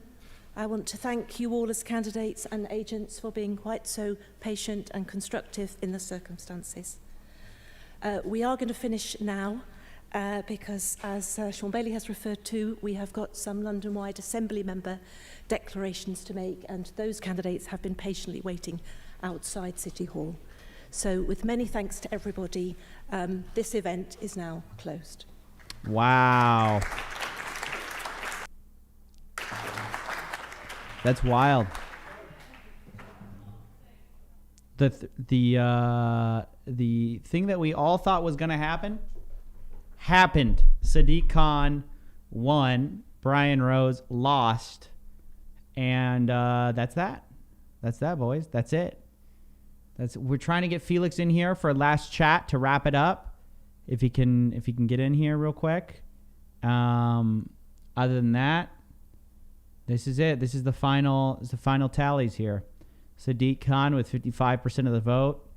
I want to thank you all as candidates and agents for being quite so patient and constructive in the circumstances. We are going to finish now because, as Sean Bailey has referred to, we have got some London-wide Assembly member declarations to make, and those candidates have been patiently waiting outside City Hall. So with many thanks to everybody, this event is now closed. Wow. That's wild. The thing that we all thought was going to happen happened. Sadiq Khan won. Brian Rose lost. And that's that. That's that, boys. That's it. We're trying to get Felix in here for a last chat to wrap it up. If he can get in here real quick. Other than that, this is it. This is the final tallies here. Sadiq Khan with 55% of the vote.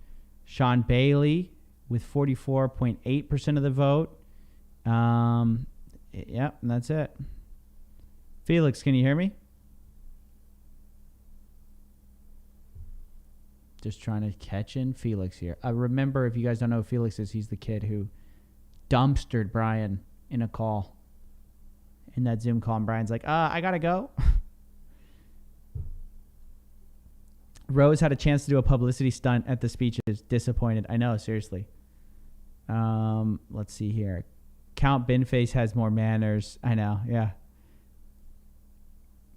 Sean Bailey with 44.8% of the vote. Yep, and that's it. Felix, can you hear me? Just trying to catch in Felix here. Remember, if you guys don't know who Felix is, he's the kid who dumpstered Brian in a call. In that Zoom call, and Brian's like, I gotta go. Rose had a chance to do a publicity stunt at the speeches. Disappointed. I know, seriously. Let's see here. Count Binface has more manners. I know, yeah.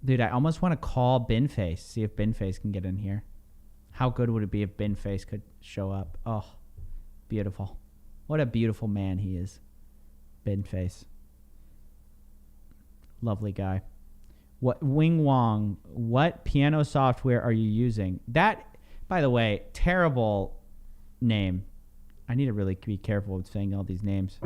Dude, I almost want to call Binface, see if Binface can get in here. How good would it be if Binface could show up? Oh, beautiful. What a beautiful man he is. Binface. Lovely guy. What Wing Wong, what piano software are you using? That, by the way, terrible name. I need to really be careful with saying all these names.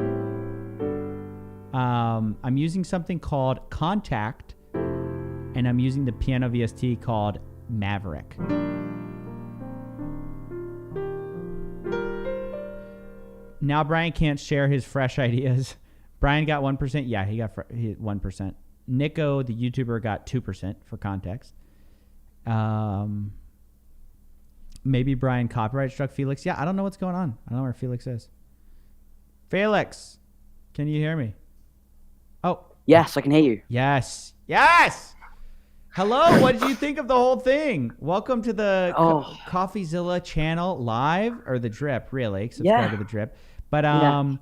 I'm using something called Contact, and I'm using the piano VST called Maverick. Now Brian can't share his fresh ideas. Brian got 1%. Yeah, he got 1%. Nico, the YouTuber, got 2% for context. Maybe Brian copyright struck Felix. Yeah, I don't know what's going on. I don't know where Felix is. Felix, can you hear me? Oh. Yes, I can hear you. Yes. Yes! Hello, what did you think of the whole thing? Welcome to the Coffeezilla channel live, or the Drip, really. Subscribe to the Drip. But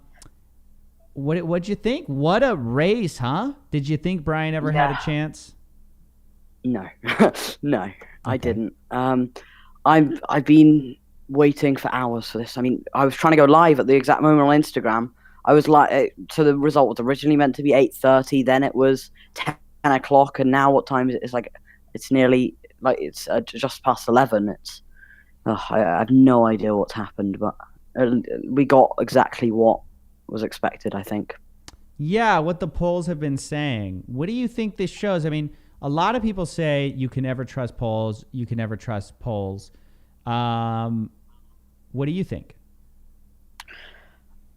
what'd you think? What a race, huh? Did you think Brian ever had a chance? No, no, okay. I didn't. I've been waiting for hours for this. I mean, I was trying to go live at the exact moment on Instagram. I was like, so the result was originally meant to be 8:30, then it was 10 o'clock, and now what time is it? It's like, it's nearly, like, it's just past 11. It's, I have no idea what's happened, but we got exactly what was expected, I think. Yeah, what the polls have been saying. What do you think this shows? I mean, a lot of people say you can never trust polls. You can never trust polls. What do you think?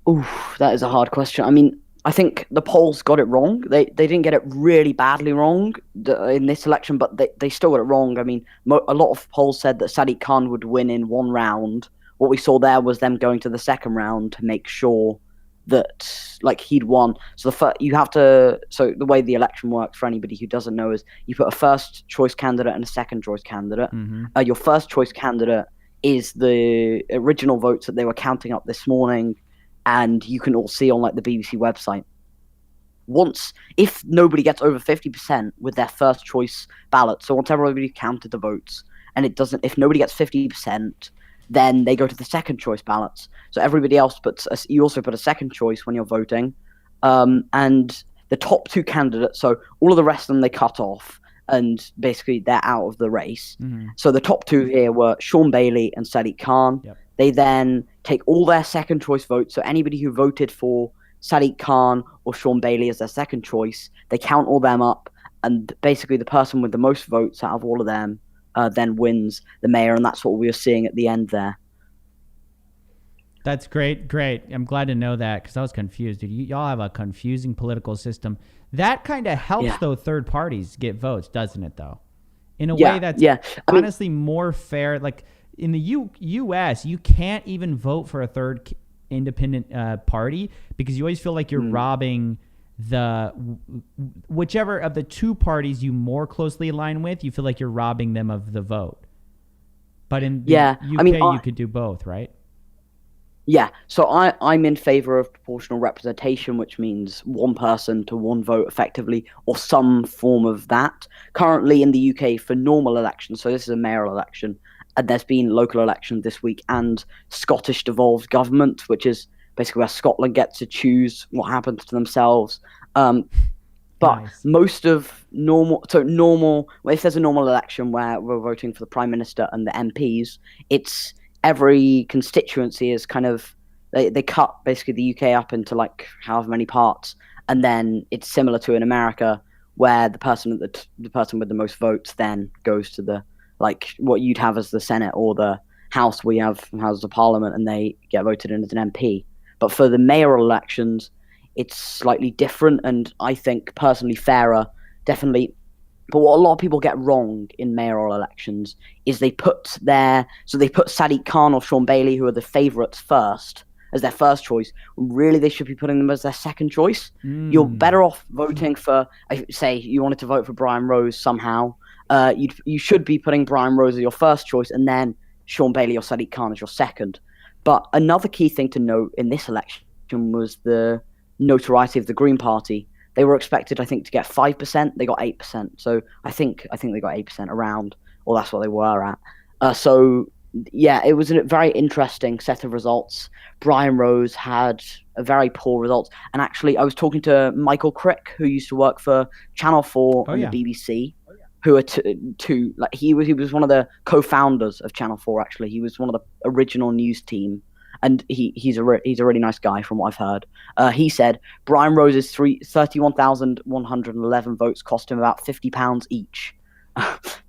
Oof, that is a hard question. I mean, I think the polls got it wrong. They didn't get it really badly wrong in this election, but they still got it wrong. I mean, a lot of polls said that Sadiq Khan would win in one round. What we saw there was them going to the second round to make sure that, like, he'd won. So the way the election works, for anybody who doesn't know, is you put a first choice candidate and a second choice candidate. Your first choice candidate is the original votes that they were counting up this morning, and you can all see on, like, the BBC website. If nobody gets over 50% with their first choice ballot, so once everybody counted the votes, and if nobody gets 50%, then they go to the second choice ballots. So everybody else you also put a second choice when you're voting, and the top two candidates, so all of the rest of them they cut off, and basically they're out of the race. So the top two here were Sean Bailey and Sadiq Khan. They then take all their second choice votes, so anybody who voted for Sadiq Khan or Sean Bailey as their second choice, they count all them up, and basically the person with the most votes out of all of them then wins the mayor, and that's what we were seeing at the end there. That's great. I'm glad to know that, because I was confused, dude. Y'all have a confusing political system. That kind of helps, though, third parties get votes, doesn't it, though? In a way that's honestly more fair. Like, in the U.S., you can't even vote for a third independent party, because you always feel like you're robbing whichever of the two parties you more closely align with, you feel like you're robbing them of the vote. But in the UK, you could do both, right? Yeah, so I'm in favor of proportional representation, which means one person to one vote effectively, or some form of that. Currently in the UK, for normal elections, so this is a mayoral election, and there's been local elections this week, and Scottish devolved government, which is basically where Scotland gets to choose what happens to themselves. But most of if there's a normal election where we're voting for the Prime Minister and the MPs, it's every constituency is kind of, they cut basically the UK up into like however many parts, and then it's similar to in America, where the person with the most votes then goes to the, like, what you'd have as the Senate or the House. We have House of Parliament, and they get voted in as an MP. But for the mayoral elections, it's slightly different, and I think personally fairer, definitely. But what a lot of people get wrong in mayoral elections is they put Sadiq Khan or Sean Bailey, who are the favourites, first as their first choice. Really, they should be putting them as their second choice. You're better off voting for, say, you wanted to vote for Brian Rose somehow. You should be putting Brian Rose as your first choice, and then Sean Bailey or Sadiq Khan as your second. But another key thing to note in this election was the notoriety of the Green Party. They were expected, I think, to get 5%. They got 8%. So I think they got 8% around, or that's what they were at. So yeah, it was a very interesting set of results. Brian Rose had a very poor result, and actually, I was talking to Michael Crick, who used to work for Channel 4 and the BBC. Who are like he was one of the co-founders of Channel 4. Actually, he was one of the original news team, and he's a really nice guy from what I've heard. He said Brian Rose's 31,111 votes cost him about £50 each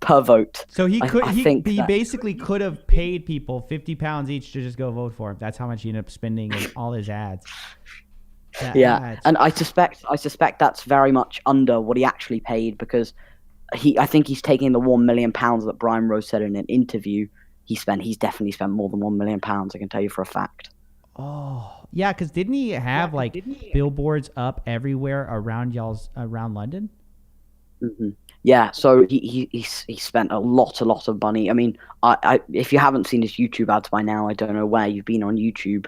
per vote. So he basically could have paid people £50 each to just go vote for him. That's how much he ended up spending in all his ads. And I suspect that's very much under what he actually paid, because I think he's taking the £1 million that Brian Rose said in an interview he's definitely spent more than £1 million, I can tell you for a fact. Oh, yeah, because didn't he have billboards up everywhere around London? Mm-hmm. Yeah, so he spent a lot of money. I mean, I if you haven't seen his YouTube ads by now, I don't know where you've been on YouTube.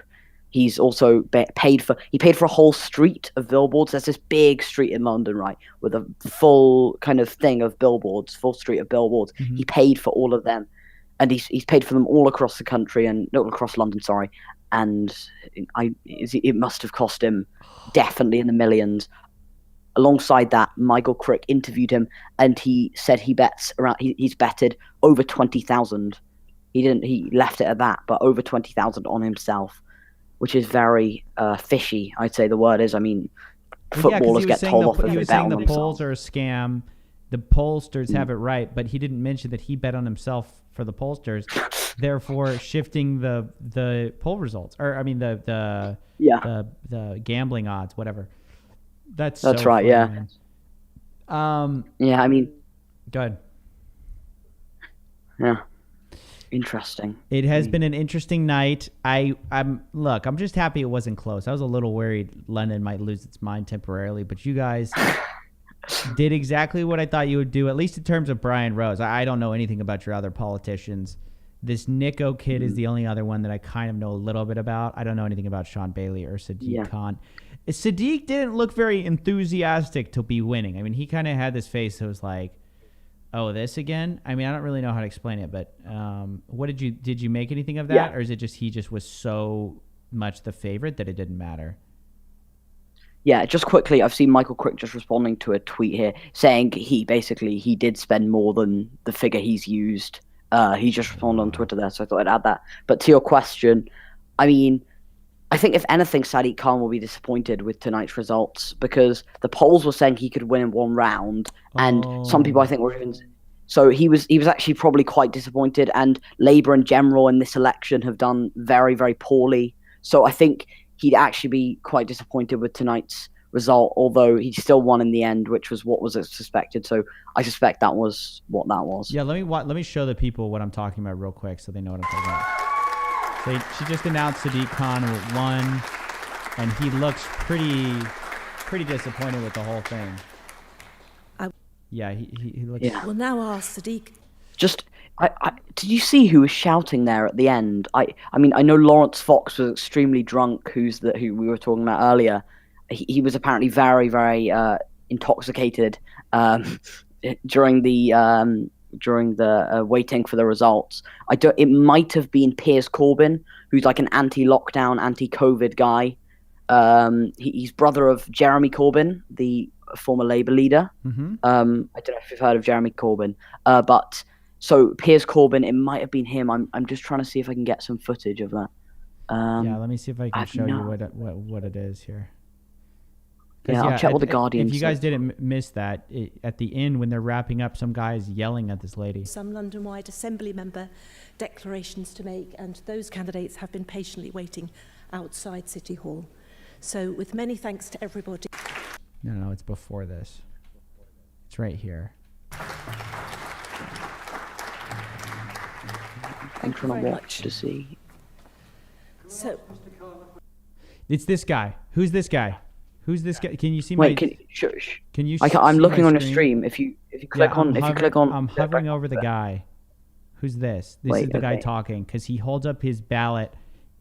He's also paid for a whole street of billboards. There's this big street in London, right, with a full kind of thing of billboards, full street of billboards. He paid for all of them. and he's paid for them all across the country and not across London, sorry. And it must have cost him definitely in the millions. Alongside that, Michael Crick interviewed him, and he said he bets around. He's betted over 20,000. He left it at that, but over 20,000 on himself, which is very fishy. I'd say the word is. I mean, footballers get told off if they bet on the themselves. polls are a scam. The pollsters have it right, but he didn't mention that he bet on himself for the pollsters, therefore shifting the poll results, or I mean the gambling odds, whatever. That's right. Funny, yeah. Man. Yeah. I mean. Go ahead. Yeah. Interesting. It has been an interesting night. I'm just happy it wasn't close. I was a little worried London might lose its mind temporarily, but you guys did exactly what I thought you would do, at least in terms of Brian Rose. I don't know anything about your other politicians. This Nico kid is the only other one that I kind of know a little bit about. I don't know anything about Sean Bailey or Sadiq Khan. Sadiq didn't look very enthusiastic to be winning. I mean, he kind of had this face that was like, oh, this again? I mean, I don't really know how to explain it, but what did you make anything of that? Or is it just he just was so much the favorite that it didn't matter? Yeah, just quickly, I've seen Michael Crick just responding to a tweet here saying he did spend more than the figure he's used. He just responded on Twitter there, so I thought I'd add that. But to your question, I mean, I think if anything, Sadiq Khan will be disappointed with tonight's results because the polls were saying he could win in one round, and some people I think were even. So he was actually probably quite disappointed, and Labour in general in this election have done very, very poorly. So I think he'd actually be quite disappointed with tonight's result, although he still won in the end, which was what was suspected. So I suspect that was what that was. Yeah, let me show the people what I'm talking about real quick so they know what I'm talking about. She just announced Sadiq Khan won, and he looks pretty disappointed with the whole thing. He looks... Yeah. We'll now ask Sadiq. Did you see who was shouting there at the end? I mean, I know Lawrence Fox was extremely drunk, who we were talking about earlier. He was apparently very, very intoxicated during the waiting for the results. It might have been Piers Corbyn, who's like an anti-lockdown, anti-COVID guy. He's brother of Jeremy Corbyn, the former Labour leader. Mm-hmm. I don't know if you've heard of Jeremy Corbyn, but so Piers Corbyn, it might have been him. I'm just trying to see if I can get some footage of that. Let me see if I can show you what it is here. Yeah, I'll check what the Guardian If you guys didn't miss that, at the end when they're wrapping up, some guy's yelling at this lady. Some London-wide Assembly member declarations to make, and those candidates have been patiently waiting outside City Hall. So with many thanks to everybody. No, it's before this. It's right here. I'm trying to watch to see. So, it's this guy. Who's this guy? Who's this guy? Can you see my? Can you? I'm looking on your stream. If you click on, I'm hovering over the guy. Who's this? This is the guy talking because he holds up his ballot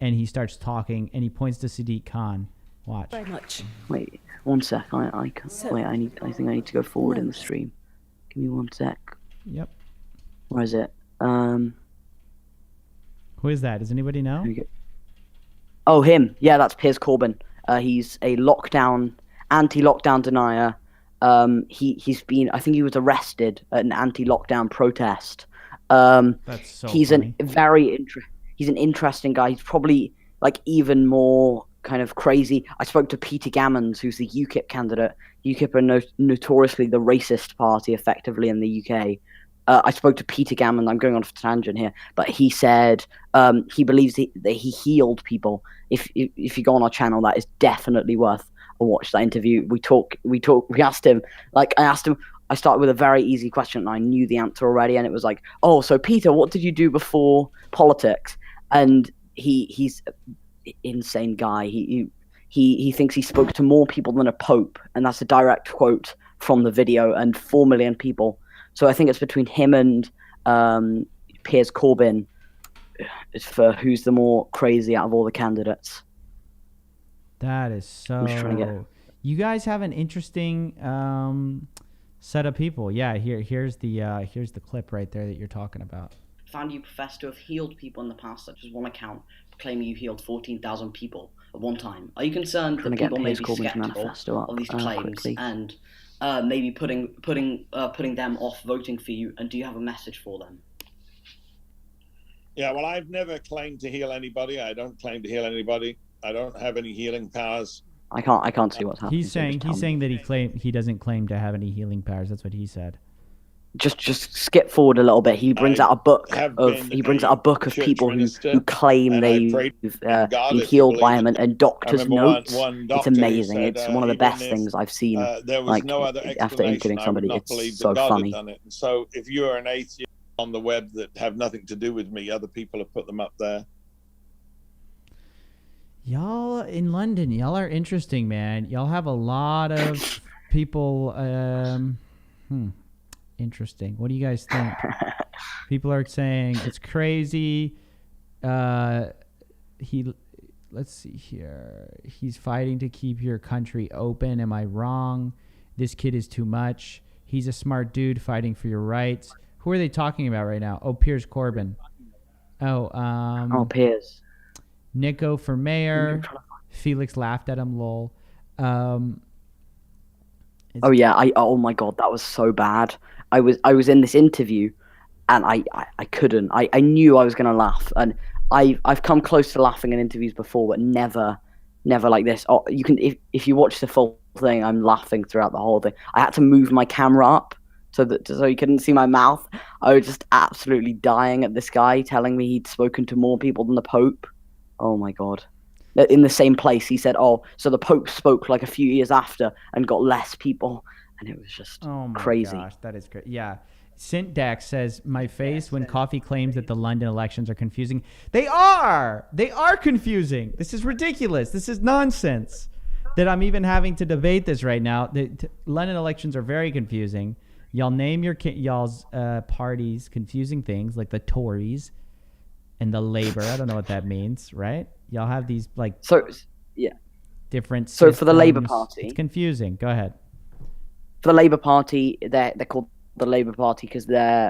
and he starts talking and he points to Sadiq Khan. Watch. Very much. Wait, one sec. I can't. Wait, I think I need to go forward in the stream. Give me one sec. Yep. Where is it? Who is that? Does anybody know? Oh, him. Yeah, that's Piers Corbyn. He's a anti-lockdown denier. He's been. I think he was arrested at an anti-lockdown protest. That's so he's funny. He's an interesting guy. He's probably like even more kind of crazy. I spoke to Peter Gammons, who's the UKIP candidate. UKIP are notoriously the racist party, effectively, in the UK. I spoke to Peter Gammon. I'm going on a tangent here, but he said he believes that he healed people. If you go on our channel, that is definitely worth a watch. That interview. We asked him. I started with a very easy question, and I knew the answer already. And it was like, "Oh, so Peter, what did you do before politics?" And he's an insane guy. He thinks he spoke to more people than a pope, and that's a direct quote from the video. And 4 million people. So I think it's between him and Piers Corbyn for who's the more crazy out of all the candidates. That is so. You guys have an interesting set of people. Yeah, here's the clip right there that you're talking about. found you profess to have healed people in the past, such as one account claiming you healed 14,000 people at one time. Are you concerned that people may be skeptical of these claims and maybe putting them off voting for you? And do you have a message for them? Yeah, well, I've never claimed to heal anybody. I don't claim to heal anybody. I don't have any healing powers. I can't see what's happening. He's saying that he doesn't claim to have any healing powers. That's what he said. Just skip forward a little bit. He brings out a book of people who claim they've been healed by him, and doctors' notes. It's amazing. It's one of the best things I've seen. There was no other after interviewing somebody, it's so funny. So if you are an atheist on the web that have nothing to do with me, other people have put them up there. Y'all in London, y'all are interesting, man. Y'all have a lot of people. Interesting. What do you guys think? People are saying it's crazy. Let's see here. He's fighting to keep your country open. Am I wrong? This kid is too much. He's a smart dude fighting for your rights. Who are they talking about right now? Oh, Piers Corbyn. Oh, Piers. Nico for mayor. Felix laughed at him, lol. Oh yeah, oh my god, that was so bad. I was in this interview and I couldn't. I knew I was gonna laugh, and I've come close to laughing in interviews before, but never like this. Oh, you can if you watch the full thing, I'm laughing throughout the whole thing. I had to move my camera up so you couldn't see my mouth. I was just absolutely dying at this guy telling me he'd spoken to more people than the Pope. Oh my god. In the same place, he said, "Oh, so the Pope spoke like a few years after and got less people," and it was just crazy. Gosh, that is great. Yeah, Syntax says, "My face when Coffee claims that the London elections are confusing. They are confusing. This is ridiculous. This is nonsense. That I'm even having to debate this right now. The London elections are very confusing. Y'all name y'all's parties confusing things like the Tories and the Labour. I don't know what that means, right? Y'all have these different systems. For the Labour Party, it's confusing. Go ahead. For the Labour Party, they're called the Labour Party because they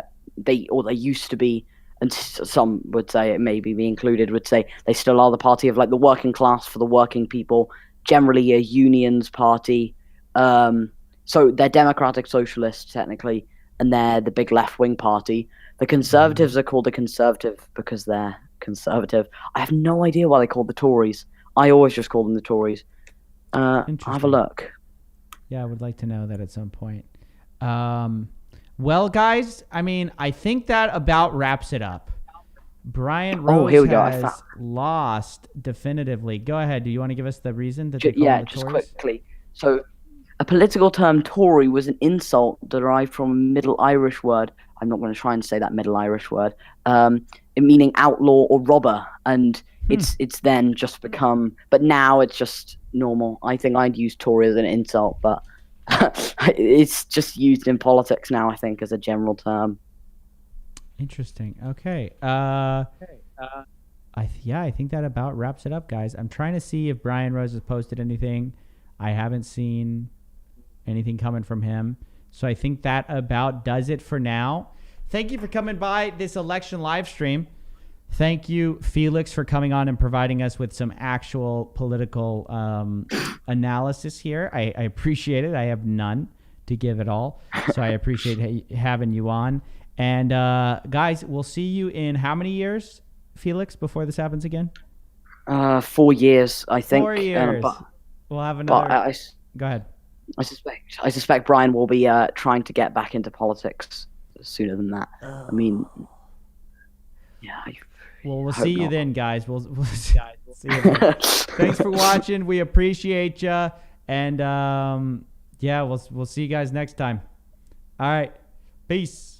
used to be, and some would say, it maybe me included, would say they still are the party of like the working class, for the working people. Generally a unions party. So they're democratic socialists technically, and they're the big left-wing party. The Conservatives are called the Conservative because they're conservative. I have no idea why they call the Tories. I always just call them the Tories. Have a look. Yeah, I would like to know that at some point. Well, guys, I mean, I think that about wraps it up. Brian Rose has lost definitively. Go ahead. Do you want to give us the reason that they call the just Tories? Quickly. So, a political term, Tory, was an insult derived from a Middle Irish word. I'm not going to try and say that Middle Irish word. Meaning outlaw or robber, and it's then just become. But now it's just normal. I think I'd use Tory as an insult, but it's just used in politics now. I think as a general term. Interesting. Okay. I think that about wraps it up, guys. I'm trying to see if Brian Rose has posted anything. I haven't seen anything coming from him. So I think that about does it for now. Thank you for coming by this election live stream. Thank you, Felix, for coming on and providing us with some actual political analysis here. I appreciate it. I have none to give at all. So I appreciate having you on. And guys, we'll see you in how many years, Felix, before this happens again? 4 years, I think. 4 years. We'll have another. Go ahead. I suspect Brian will be trying to get back into politics sooner than that. I mean, yeah. Well, we'll see you then, guys. We'll see you then. Thanks for watching. We appreciate you. And yeah, we'll see you guys next time. All right. Peace.